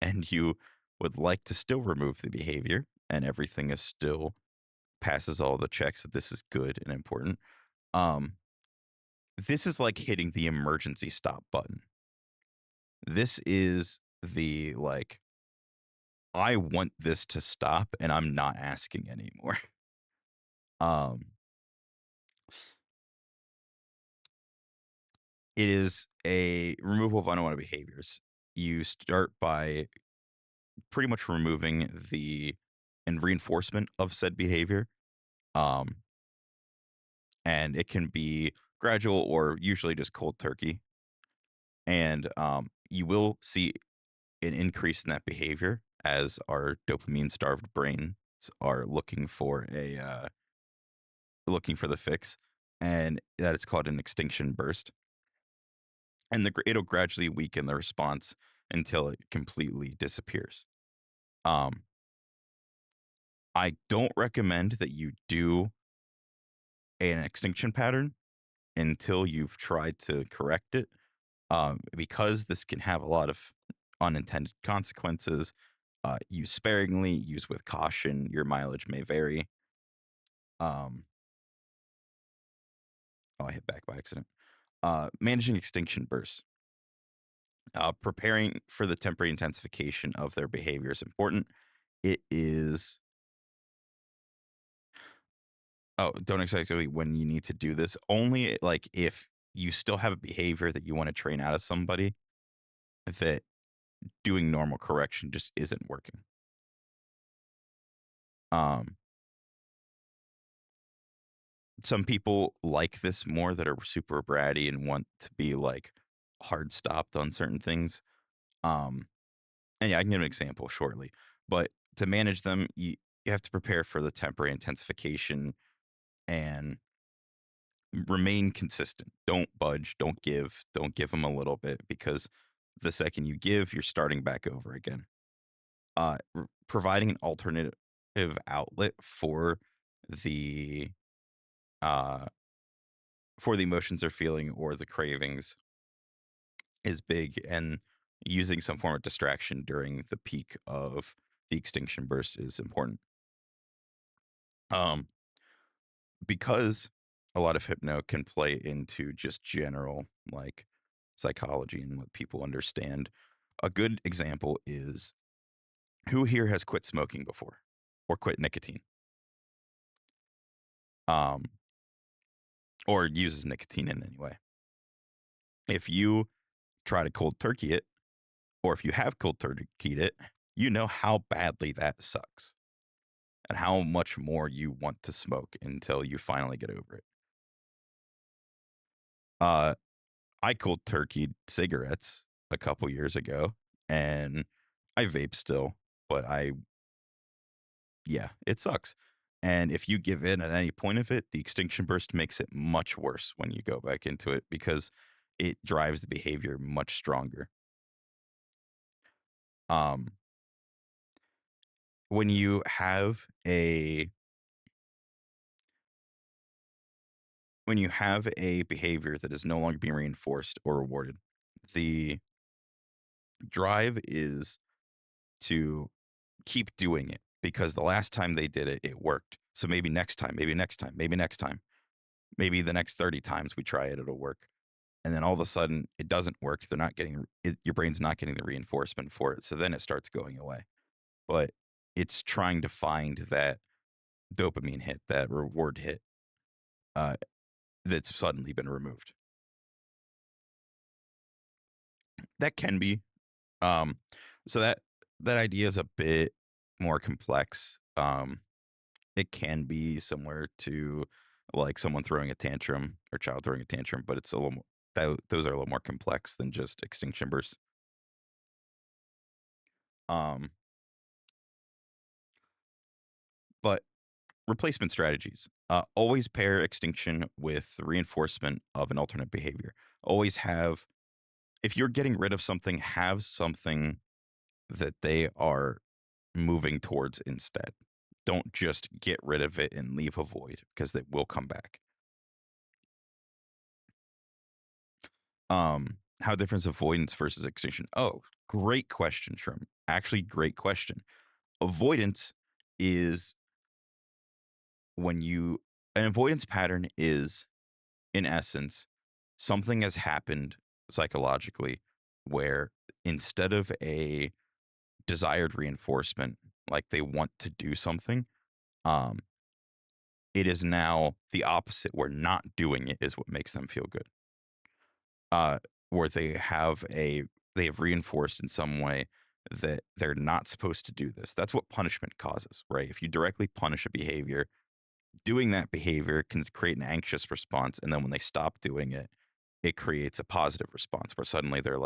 and you would like to still remove the behavior and everything is still passes all the checks that this is good and important, um, this is like hitting the emergency stop button. This is the like, I want this to stop and I'm not asking anymore. Um, it is a removal of unwanted behaviors. You start by pretty much removing the and reinforcement of said behavior. Um, and it can be gradual or usually just cold turkey. And you will see an increase in that behavior as our dopamine starved brains are looking for the fix, and that is called an extinction burst. And it'll gradually weaken the response until it completely disappears. Um, I don't recommend that you do an extinction pattern until you've tried to correct it, because this can have a lot of unintended consequences. Use sparingly, use with caution. Your mileage may vary. Um, oh, I hit back by accident. Managing extinction bursts. Preparing for the temporary intensification of their behavior is important. It is, oh, don't exactly when you need to do this. Only like if you still have a behavior that you want to train out of somebody that doing normal correction just isn't working. Um, Some people like this more that are super bratty and want to be like hard stopped on certain things. Um, and yeah, I can give an example shortly. But to manage them, you have to prepare for the temporary intensification and remain consistent. Don't budge, don't give them a little bit because the second you give, you're starting back over again. Providing an alternative outlet the uh, for the emotions they're feeling or the cravings is big, and using some form of distraction during the peak of the extinction burst is important. Um, because a lot of hypno can play into just general like psychology and what people understand. A good example is who here has quit smoking before or quit nicotine, um, or uses nicotine in any way. If you try to cold turkey it, or if you have cold turkeyed it, you know how badly that sucks and how much more you want to smoke until you finally get over it. Uh, I cold turkeyed cigarettes a couple years ago, and I vape still, but yeah, it sucks. And if you give in at any point of it, the extinction burst makes it much worse when you go back into it because it drives the behavior much stronger. Um, when you have a behavior that is no longer being reinforced or rewarded, the drive is to keep doing it because the last time they did it, it worked. So maybe next time, maybe next time, maybe next time, maybe the next 30 times we try it, it'll work. And then all of a sudden it doesn't work. They're not getting it, your brain's not getting the reinforcement for it. So then it starts going away. But it's trying to find that dopamine hit, that reward hit uh, that's suddenly been removed. That can be. Um, so that idea is a bit more complex. It can be similar to like someone throwing a tantrum or child throwing a tantrum, but it's a little more, those are a little more complex than just extinction bursts. Um, but replacement strategies. Always pair extinction with reinforcement of an alternate behavior. Always have, if you're getting rid of something, have something that they are moving towards instead. Don't just get rid of it and leave a void because it will come back. How different is avoidance versus extinction? Oh, great question, Shrum. Actually, great question. Avoidance is when you, an avoidance pattern is, in essence, something has happened psychologically where instead of a desired reinforcement, like they want to do something, um, it is now the opposite where not doing it is what makes them feel good. uh, where they have reinforced in some way that they're not supposed to do this. That's what punishment causes, right? If you directly punish a behavior, doing that behavior can create an anxious response, and then when they stop doing it, it creates a positive response where suddenly they're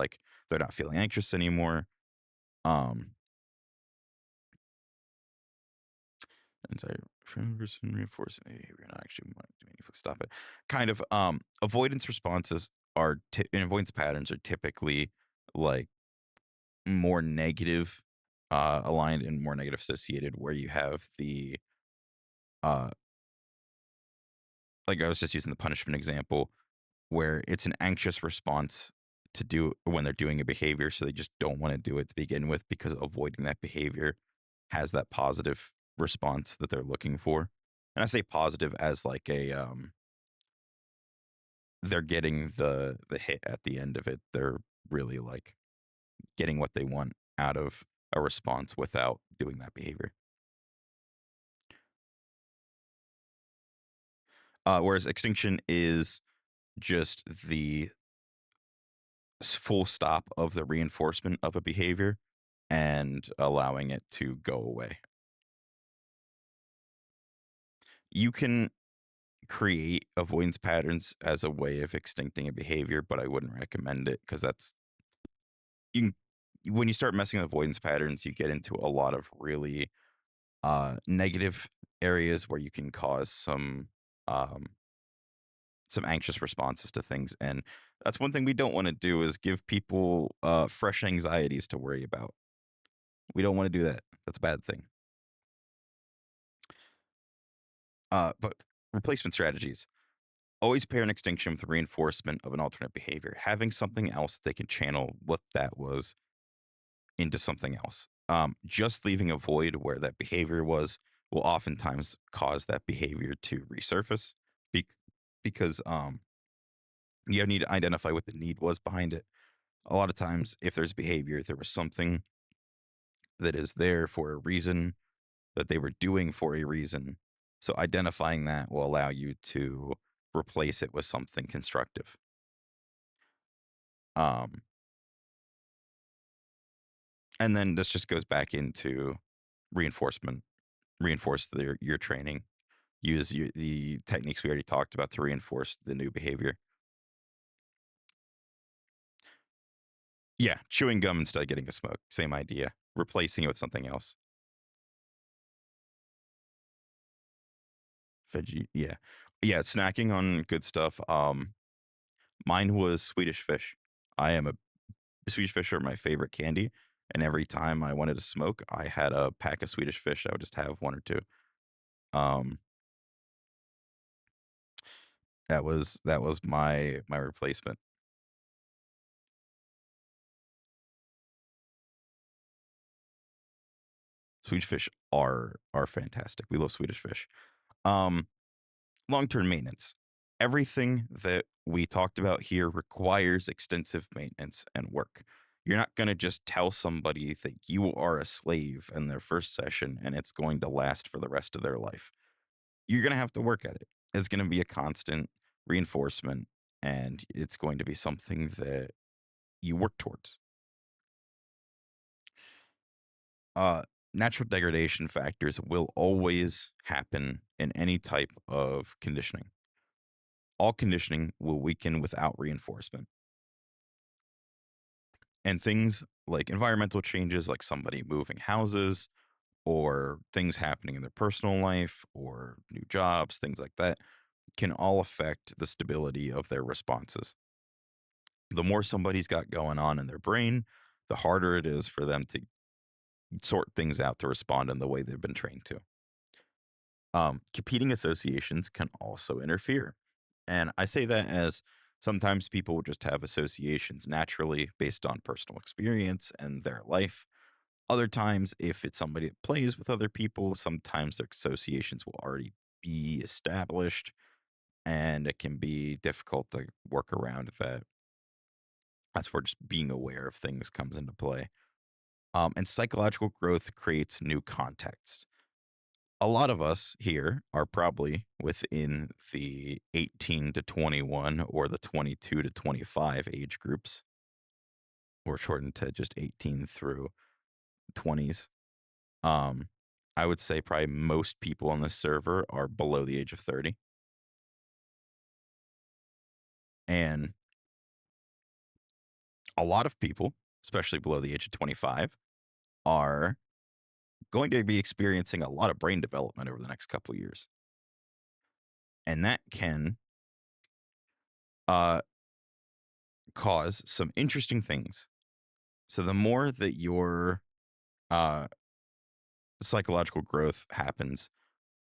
not feeling anxious anymore. Um, and so person reinforcing behavior, not actually doing anything. Stop it. Kind of avoidance responses and avoidance patterns are typically like more negative aligned and more negative associated where you have the uh like I was just using the punishment example where it's an anxious response to do when they're doing a behavior, so they just don't want to do it to begin with because avoiding that behavior has that positive response that they're looking for. And I say positive as like a they're getting the hit at the end of it. They're really like getting what they want out of a response without doing that behavior. Whereas extinction is just the full stop of the reinforcement of a behavior and allowing it to go away. You can create avoidance patterns as a way of extincting a behavior, but I wouldn't recommend it because that's you can, when you start messing with avoidance patterns, you get into a lot of really negative areas where you can cause um, some anxious responses to things, and that's one thing we don't want to do is give people fresh anxieties to worry about. We don't want to do that. That's a bad thing. But replacement strategies. Always pair an extinction with reinforcement of an alternate behavior. Having something else they can channel what that was into something else. Just leaving a void where that behavior was will oftentimes cause that behavior to resurface be- because you need to identify what the need was behind it. A lot of times, if there's behavior, there was something that is there for a reason that they were doing for a reason. So identifying that will allow you to replace it with something constructive. Um, and then this just goes back into reinforcement. Reinforce your training. Use the techniques we already talked about to reinforce the new behavior. Yeah, chewing gum instead of getting a smoke. Same idea. Replacing it with something else. Veggie. Yeah. Yeah, snacking on good stuff. Mine was Swedish fish. I am a Swedish fish are my favorite candy, and every time I wanted to smoke, I had a pack of Swedish fish. I would just have one or two. Um, that was my replacement. Swedish fish are fantastic. We love Swedish fish. Um, Long-term maintenance. Everything that we talked about here requires extensive maintenance and work. You're not going to just tell somebody that you are a slave in their first session and it's going to last for the rest of their life. You're going to have to work at it. It's going to be a constant reinforcement and it's going to be something that you work towards. Uh, Natural degradation factors will always happen in any type of conditioning. All conditioning will weaken without reinforcement. And things like environmental changes, like somebody moving houses or things happening in their personal life or new jobs, things like that, can all affect the stability of their responses. The more somebody's got going on in their brain, the harder it is for them to sort things out to respond in the way they've been trained to. Competing associations can also interfere. And I say that as sometimes people will just have associations naturally based on personal experience and their life. Other times, if it's somebody that plays with other people, sometimes their associations will already be established and it can be difficult to work around that. That's where just being aware of things comes into play. And psychological growth creates new context. A lot of us here are probably within the 18 to 21 or the 22 to 25 age groups, or shortened to just 18 through 20s. Um, I would say probably most people on this server are below the age of 30. And a lot of people, especially below the age of 25, are going to be experiencing a lot of brain development over the next couple of years. And that can uh, cause some interesting things. So the more that your uh, psychological growth happens,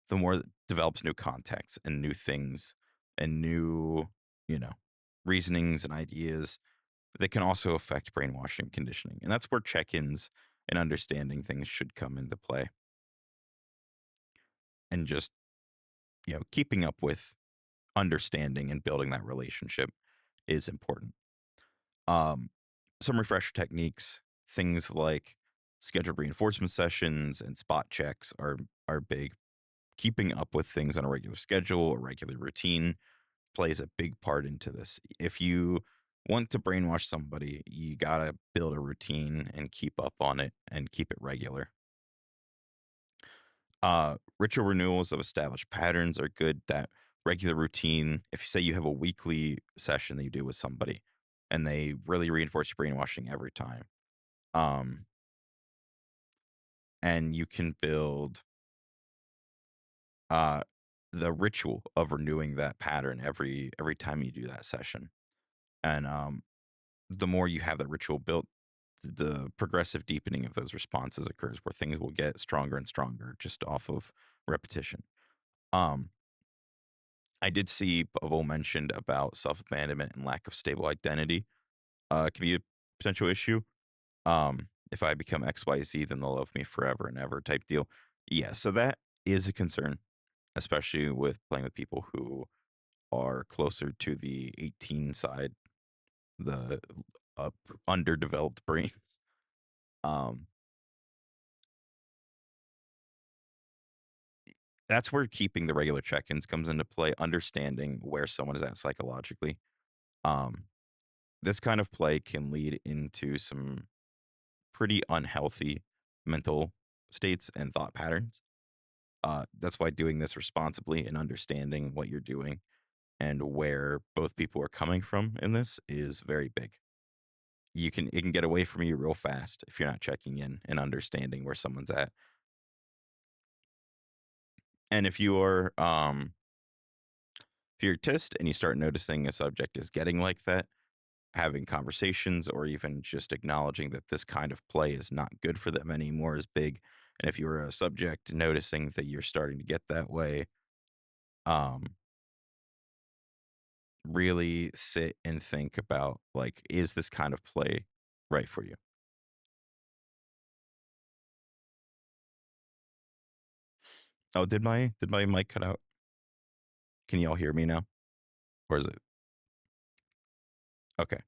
the more it develops new contexts and new things and new, you know, reasonings and ideas that can also affect brainwashing conditioning. And that's where check-ins and understanding things should come into play. And just, keeping up with understanding and building that relationship is important. Um, some refresher techniques, things like scheduled reinforcement sessions and spot checks are big. Keeping up with things on a regular schedule, a regular routine plays a big part into this. If you want to brainwash somebody, you gotta build a routine and keep up on it and keep it regular. Ritual renewals of established patterns are good. That regular routine. If you say you have a weekly session that you do with somebody and they really reinforce your brainwashing every time, um, and you can build uh, the ritual of renewing that pattern every time you do that session. And the more you have that ritual built, the progressive deepening of those responses occurs where things will get stronger and stronger just off of repetition. Um, I did see Bubble mentioned about self abandonment and lack of stable identity can be a potential issue. If I become XYZ, then they'll love me forever and ever type deal. Yeah, so that is a concern, especially with playing with people who are closer to the 18 side, the underdeveloped brains. Um, that's where keeping the regular check-ins comes into play, understanding where someone is at psychologically. Um, this kind of play can lead into some pretty unhealthy mental states and thought patterns. That's why doing this responsibly and understanding what you're doing and where both people are coming from in this is very big. It can get away from you real fast if you're not checking in and understanding where someone's at. And if you're a test and you start noticing a subject is getting like that, having conversations or even just acknowledging that this kind of play is not good for them anymore is big. And if you're a subject noticing that you're starting to get that way, um, really sit and think about like, is this kind of play right for you? Oh, did my mic cut out? Can you all hear me now? Or is it okay?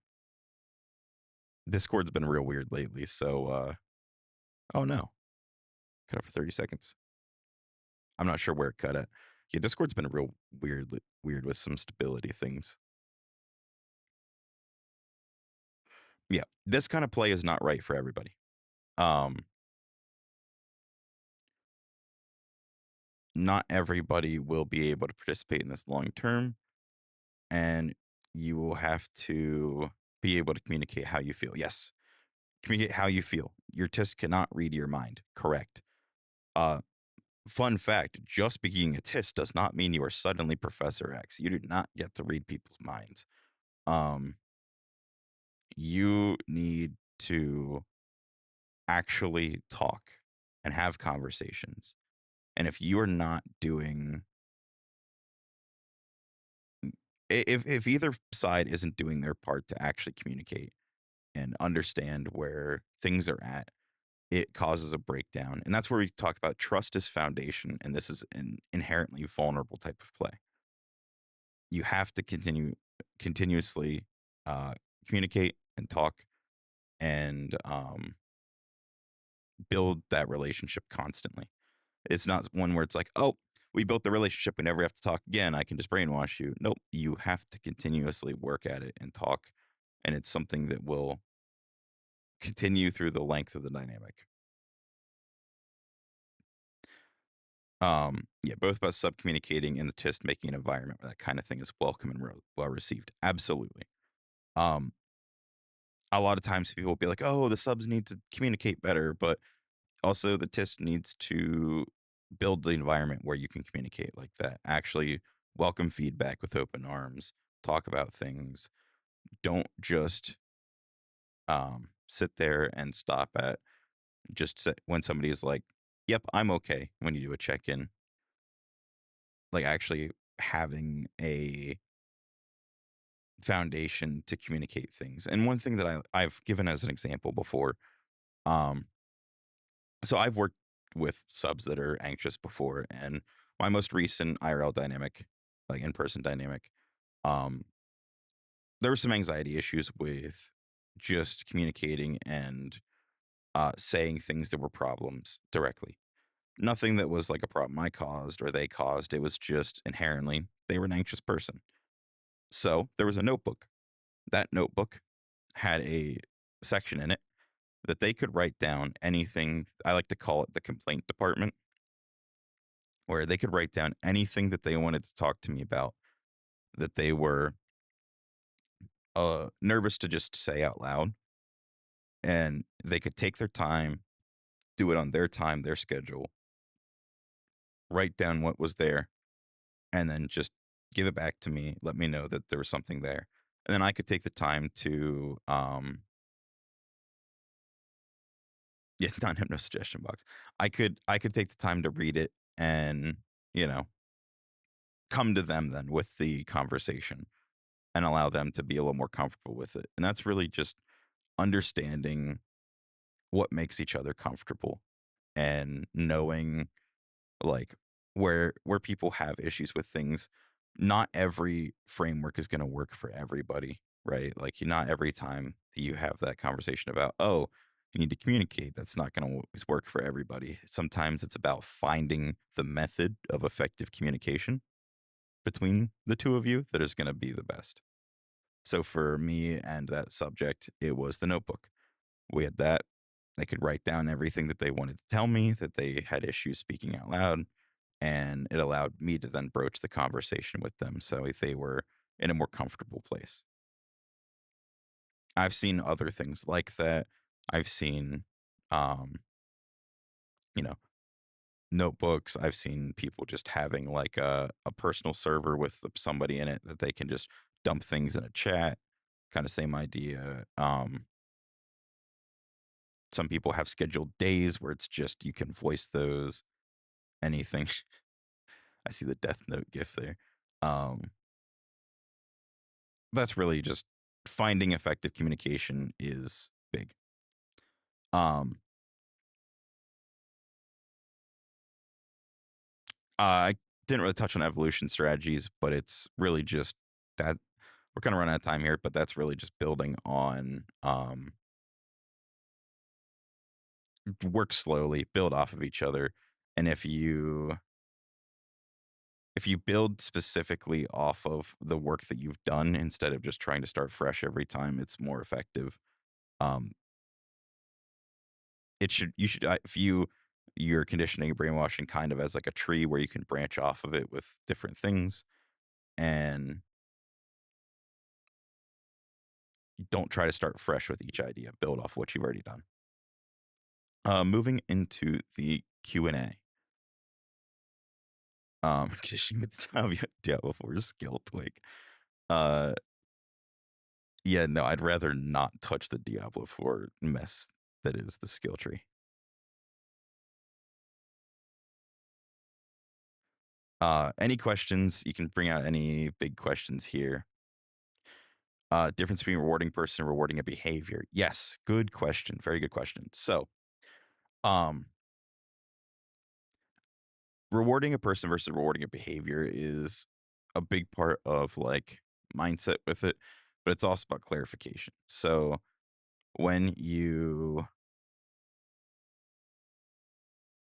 Discord's been real weird lately, so oh no, cut out for 30 seconds. I'm not sure where it cut at. Yeah, Discord's been real weird with some stability things. Yeah, this kind of play is not right for everybody. Um, not everybody will be able to participate in this long term, and you will have to be able to communicate how you feel. Yes, communicate how you feel. Your test cannot read your mind. Correct. Uh, fun fact: just being a test does not mean you are suddenly Professor X. You do not get to read people's minds. Um, you need to actually talk and have conversations. And if you are not doing if either side isn't doing their part to actually communicate and understand where things are at, it causes a breakdown. And that's where we talk about trust is foundation. And this is an inherently vulnerable type of play. You have to continuously uh, communicate and talk and build that relationship constantly. It's not one where it's like, oh, we built the relationship. We never have to talk again. I can just brainwash you. Nope. You have to continuously work at it and talk. And it's something that will continue through the length of the dynamic. Yeah, both about sub communicating and the test making an environment where that kind of thing is welcome and well received. Absolutely. Um, a lot of times people will be like, oh, the subs need to communicate better, but also the test needs to build the environment where you can communicate like that. Actually welcome feedback with open arms, talk about things. Don't just sit there and stop at when somebody is like, yep, I'm okay when you do a check in. Like actually having a foundation to communicate things. And one thing that I've given as an example before, um, so I've worked with subs that are anxious before, and my most recent IRL dynamic, like in person dynamic, um, there were some anxiety issues with just communicating and saying things that were problems directly. Nothing that was like a problem I caused or they caused. It was just inherently they were an anxious person. So there was a notebook. That notebook had a section in it that they could write down anything. I like to call it the complaint department. where they could write down anything that they wanted to talk to me about that they were nervous to just say out loud, and they could take their time, do it on their time, their schedule, write down what was there, and then just give it back to me, let me know that there was something there. And then I could take the time to yeah, not hypno suggestion box. I could take the time to read it and, you know, come to them then with the conversation and allow them to be a little more comfortable with it. And that's really just understanding what makes each other comfortable and knowing like where people have issues with things. Not every framework is going to work for everybody, right? Like not every time that you have that conversation about, oh, you need to communicate, that's not going to always work for everybody. Sometimes it's about finding the method of effective communication between the two of you that is going to be the best. So for me and that subject, it was the notebook. We had that. They could write down everything that they wanted to tell me, that they had issues speaking out loud, and it allowed me to then broach the conversation with them so if they were in a more comfortable place. I've seen other things like that. I've seen, um, you know, notebooks. I've seen people just having like a personal server with somebody in it that they can just dump things in a chat. Kind of same idea. Some people have scheduled days where it's just you can voice those anything. I see the Death Note gif there. Um, that's really just finding effective communication is big. Um, I didn't really touch on evolution strategies, but it's really just that we're kind of running out of time here, but that's really just building on work slowly, build off of each other. And if you build specifically off of the work that you've done instead of just trying to start fresh every time, it's more effective. Um, it should you should view your conditioning and brainwashing kind of as like a tree where you can branch off of it with different things, and don't try to start fresh with each idea. Build off what you've already done. Moving into the Q&A. Conditioning with the Diablo 4 skill twig. Uh, yeah, no, I'd rather not touch the Diablo 4 mess that is the skill tree. Any questions? You can bring out any big questions here. Difference between rewarding person and rewarding a behavior. Yes, good question. Very good question. So, um, rewarding a person versus rewarding a behavior is a big part of like mindset with it, but it's also about clarification. So, when you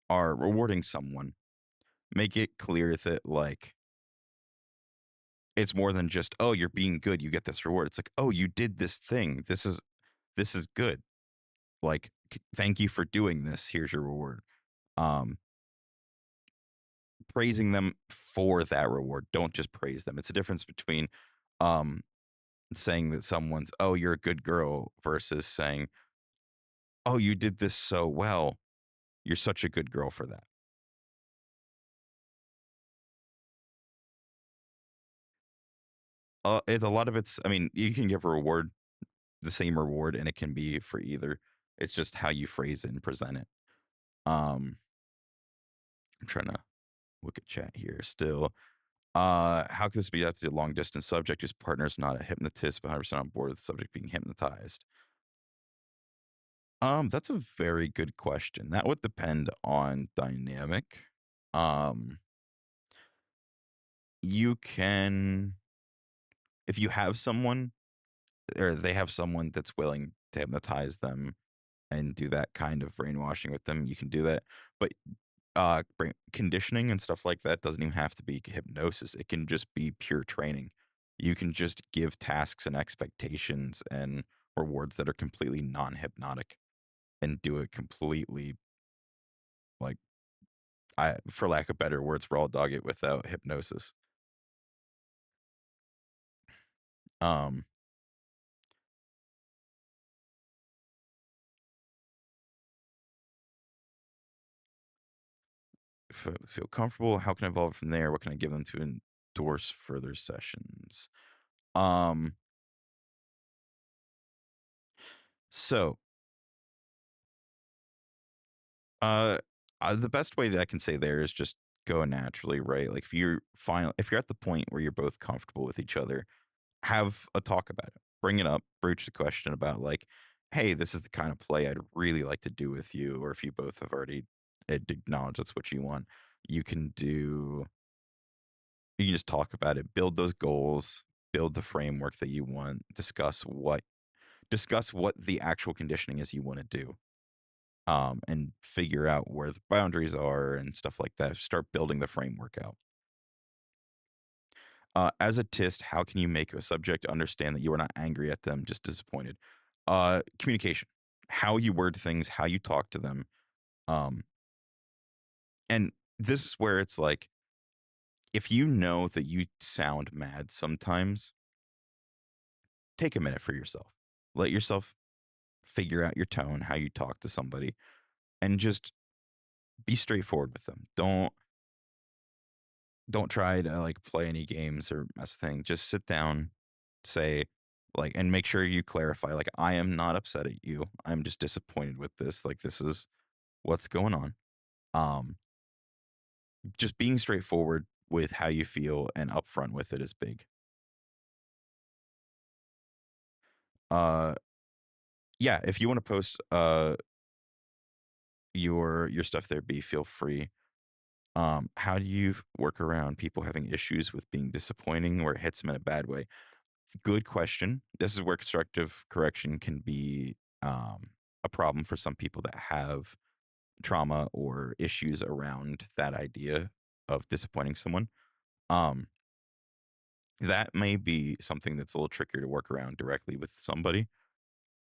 are rewarding someone, make it clear that like it's more than just, oh, you're being good, you get this reward. It's like, oh, you did this thing. This is good. Like, thank you for doing this. Here's your reward. Um, praising them for that reward. Don't just praise them. It's a difference between um saying that someone's, oh, you're a good girl versus saying, oh, you did this so well. You're such a good girl for that. A lot of it's, I mean, you can give a reward the same reward and it can be for either. It's just how you phrase it and present it. Um, I'm trying to look at chat here still. How could this be adapted to a long distance subject whose partner is not a hypnotist, but 100% on board with the subject being hypnotized? That's a very good question. That would depend on dynamic. Um, you can, if you have someone or they have someone that's willing to hypnotize them and do that kind of brainwashing with them, you can do that. But brain conditioning and stuff like that doesn't even have to be hypnosis. It can just be pure training. You can just give tasks and expectations and rewards that are completely non-hypnotic and do it completely like for lack of better words, raw dog it without hypnosis. Um, feel comfortable. How can I evolve from there? What can I give them to endorse further sessions? Um, so uh, the best way that I can say there is just go naturally, right? Like if you're at the point where you're both comfortable with each other, have a talk about it. Bring it up, broach the question about like, hey, this is the kind of play I'd really like to do with you. Or if you both have already acknowledged that's what you want, you can do you can just talk about it, build those goals, build the framework that you want, discuss what the actual conditioning is you want to do. And figure out where the boundaries are and stuff like that. Start building the framework out. As a TIST, how can you make a subject understand that you are not angry at them, just disappointed? Communication, how you word things, how you talk to them. Um, and this is where it's like, if you know that you sound mad sometimes, take a minute for yourself. Let yourself figure out your tone, how you talk to somebody, and just be straightforward with them. Don't try to like play any games or mess with things. Just sit down, say like, and make sure you clarify like, I am not upset at you. I'm just disappointed with this. Like, this is what's going on. Um, just being straightforward with how you feel and upfront with it is big. Uh, yeah, if you want to post your stuff there, be feel free. How do you work around people having issues with being disappointing where it hits them in a bad way? Good question. This is where constructive correction can be a problem for some people that have trauma or issues around that idea of disappointing someone. Um, that may be something that's a little trickier to work around directly with somebody,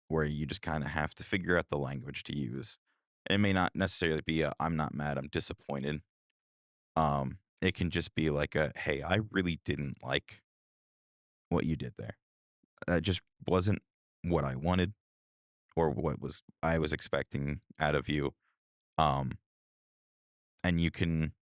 where you just kind of have to figure out the language to use. And it may not necessarily be a "I'm not mad, I'm disappointed." It can just be like a "Hey, I really didn't like what you did there. That just wasn't what I wanted or what was I was expecting out of you." Um, and you can,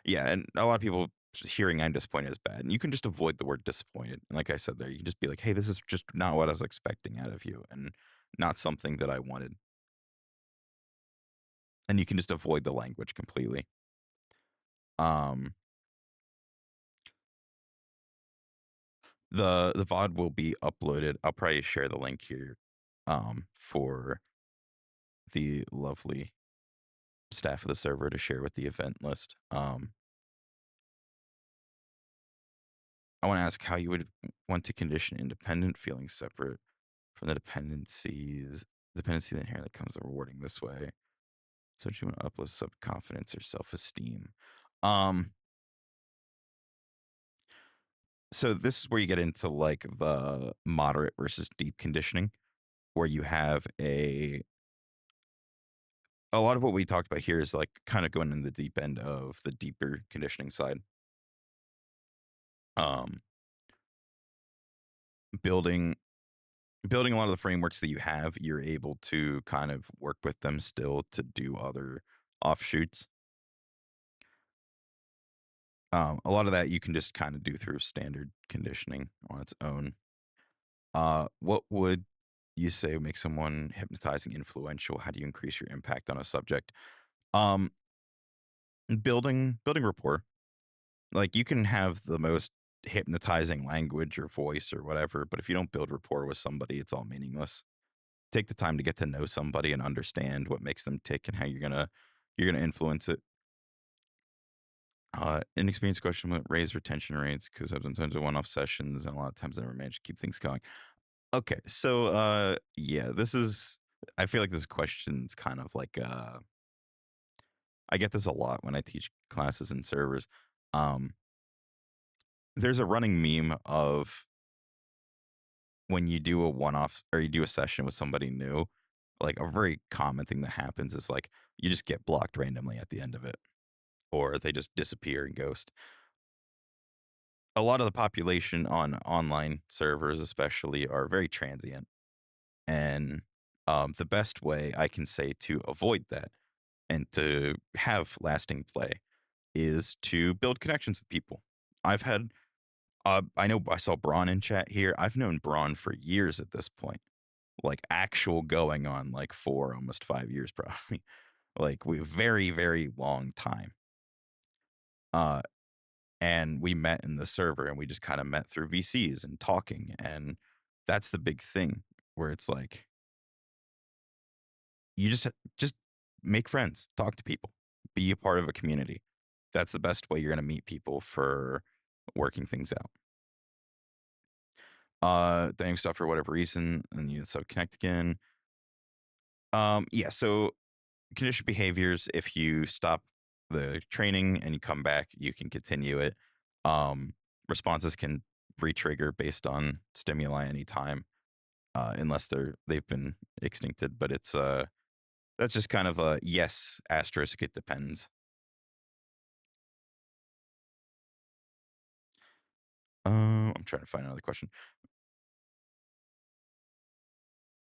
yeah, and a lot of people just hearing "I'm disappointed" is bad, and you can just avoid the word disappointed. And like I said there, you can just be like, "Hey, this is just not what I was expecting out of you, and not something that I wanted." And you can just avoid the language completely. Um, the VOD will be uploaded. I'll probably share the link here, for the lovely staff of the server to share with the event list. I want to ask how you would want to condition independent feeling separate from the dependency that inherently comes with rewarding this way. So do you want to uplift self confidence or self esteem? Um, so this is where you get into like the moderate versus deep conditioning, where you have a lot of what we talked about here is like kind of going in the deep end of the deeper conditioning side. Um, building building a lot of the frameworks that you have, you're able to kind of work with them still to do other offshoots. A lot of that you can just kind of do through standard conditioning on its own. What would you say would make someone hypnotizing influential? How do you increase your impact on a subject? Um, building rapport. Like you can have the most hypnotizing language or voice or whatever, but if you don't build rapport with somebody, it's all meaningless. Take the time to get to know somebody and understand what makes them tick and how you're gonna influence it. Inexperienced question about raise retention rates because sometimes I one-off sessions and a lot of times I never manage to keep things going. Okay, so yeah, this is I feel like this question's kind of like I get this a lot when I teach classes and servers. Um, there's a running meme of when you do a one-off or you do a session with somebody new, like a very common thing that happens is like you just get blocked randomly at the end of it. or they just disappear and ghost. A lot of the population on online servers, especially, are very transient. And the best way I can say to avoid that and to have lasting play is to build connections with people. I've had, I know I saw Braun in chat here. I've known Braun for years at this point, like actual going on like 4, almost 5 years probably. Like we very, very long time. Uh, and we met in the server and we just kind of met through VCs and talking. And that's the big thing where it's like, you just make friends, talk to people, be a part of a community. That's the best way you're going to meet people for working things out. Doing stuff for whatever reason, and you so connect again. Yeah. So conditioned behaviors. If you stop the training and you come back, you can continue it. Um, Responses can re-trigger based on stimuli anytime, unless they've been extincted. But it's that's just kind of a yes asterisk. It depends. I'm trying to find another question.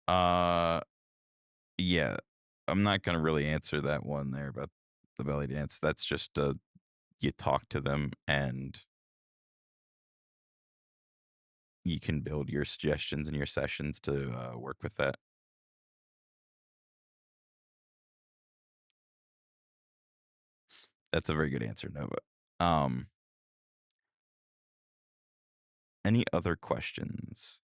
Uh, yeah, I'm not gonna really answer that one there about the belly dance. That's just you talk to them and you can build your suggestions and your sessions to work with that. That's a very good answer, Nova. Um, any other questions?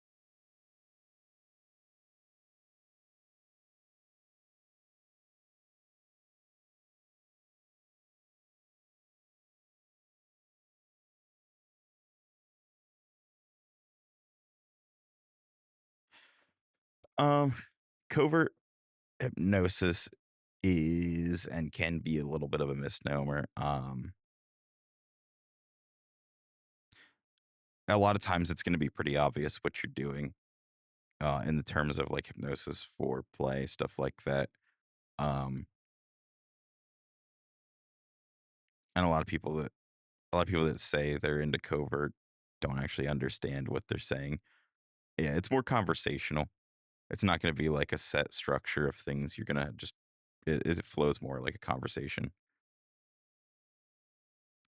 Um, Covert hypnosis is and can be a little bit of a misnomer. A lot of times it's going to be pretty obvious what you're doing in the terms of like hypnosis for play, stuff like that. Um, and a lot of people that say they're into covert don't actually understand what they're saying. Yeah, it's more conversational. It's not going to be like a set structure of things. You're going to just it flows more like a conversation.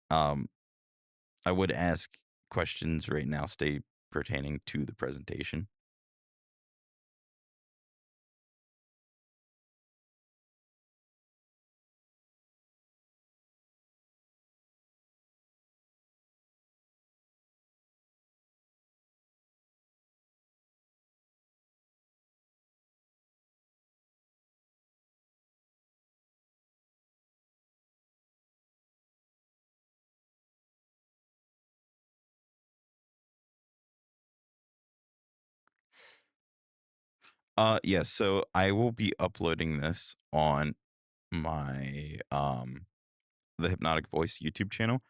Um, I would ask questions right now stay pertaining to the presentation. Yeah, so I will be uploading this on my the Hypnotic Voice YouTube channel,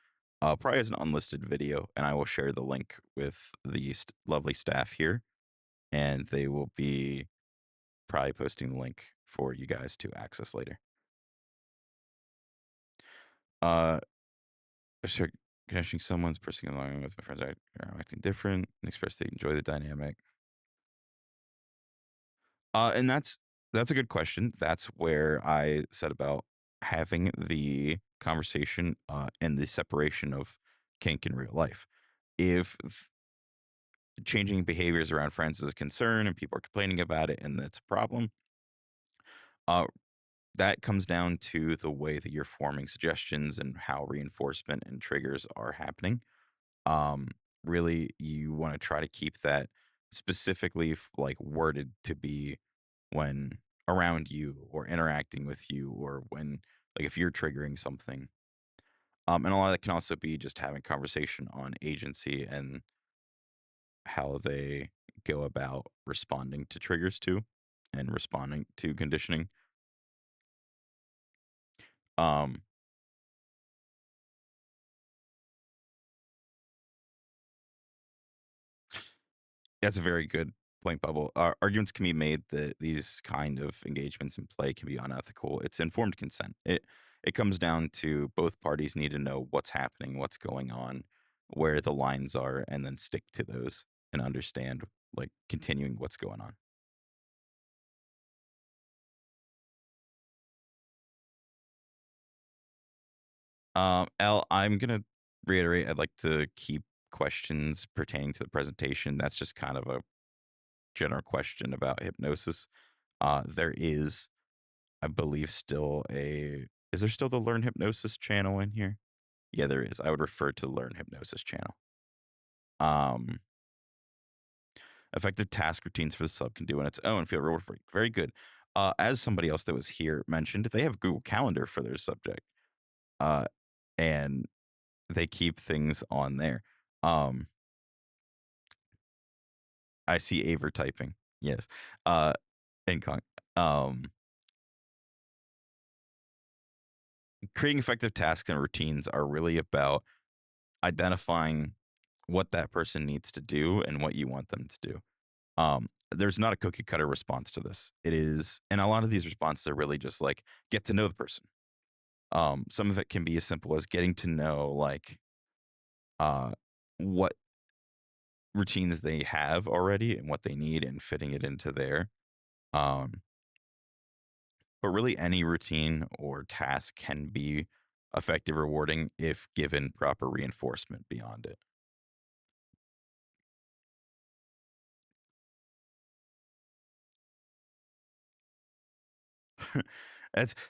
probably as an unlisted video, and I will share the link with the lovely staff here, and they will be probably posting the link for you guys to access later. Uh, start connecting someone's personally along with my friends are acting different and express they enjoy the dynamic. And that's a good question. That's where I said about having the conversation and the separation of kink in real life. If changing behaviors around friends is a concern and people are complaining about it and that's a problem, uh, that comes down to the way that you're forming suggestions and how reinforcement and triggers are happening. Um, Really, you want to try to keep that specifically like worded to be when around you or interacting with you or when like if you're triggering something. And a lot of that can also be just having conversation on agency and how they go about responding to triggers too and responding to conditioning. Um, that's a very good point, Bubble. Arguments can be made that these kind of engagements in play can be unethical. It's informed consent. it comes down to both parties need to know what's happening, what's going on, where the lines are, and then stick to those and understand like continuing what's going on. L, I'm gonna reiterate. I'd like to keep questions pertaining to the presentation. That's just kind of a general question about hypnosis. There is, I believe, still a. Is there still the Learn Hypnosis channel in here? Yeah, there is. I would refer to the Learn Hypnosis channel. Um, Effective task routines for the sub can do on its own. Feel reward free. Very good. As somebody else that was here mentioned, they have Google Calendar for their subject, uh, and they keep things on there. Um, I see Aver typing. Yes. Uh, incog. Um, Creating effective tasks and routines are really about identifying what that person needs to do and what you want them to do. There's not a cookie cutter response to this. It is, and a lot of these responses are really just like get to know the person. Some of it can be as simple as getting to know like uh, what routines they have already and what they need and fitting it into there. Um, but really, any routine or task can be effective, rewarding if given proper reinforcement beyond it.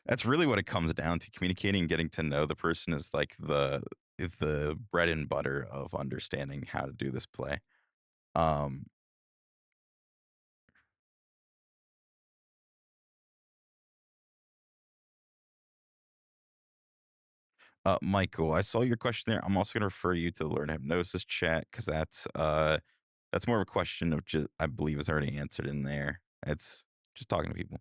That's really what it comes down to. Communicating and getting to know the person is like the bread and butter of understanding how to do this play. Um, Michael, I saw your question there. I'm also going to refer you to the Learn Hypnosis chat because that's more of a question of just I believe is already answered in there. It's just talking to people.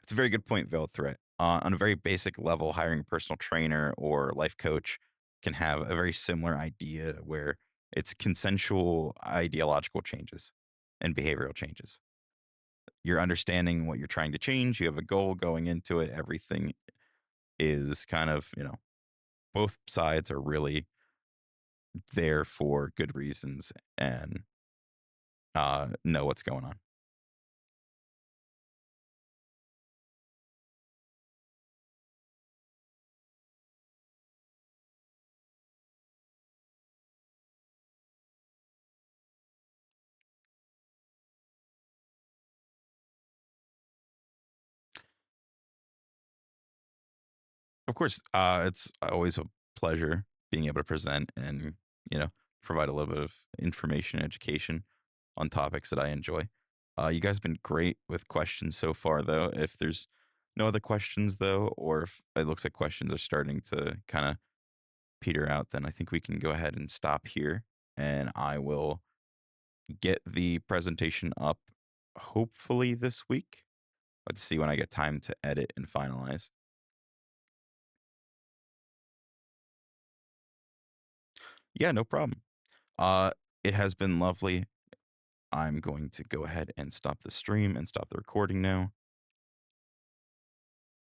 It's a very good point, Veil Threat. On a very basic level, hiring a personal trainer or life coach can have a very similar idea where it's consensual ideological changes and behavioral changes. You're understanding what you're trying to change. You have a goal going into it. Everything is kind of, both sides are really there for good reasons and know what's going on. Of course, it's always a pleasure being able to present and, you know, provide a little bit of information and education on topics that I enjoy. You guys have been great with questions so far, though. If there's no other questions, though, or if it looks like questions are starting to kind of peter out, then I think we can go ahead and stop here. And I will get the presentation up hopefully this week. Let's see when I get time to edit and finalize. Yeah, no problem. Uh, it has been lovely. I'm going to go ahead and stop the stream and stop the recording now.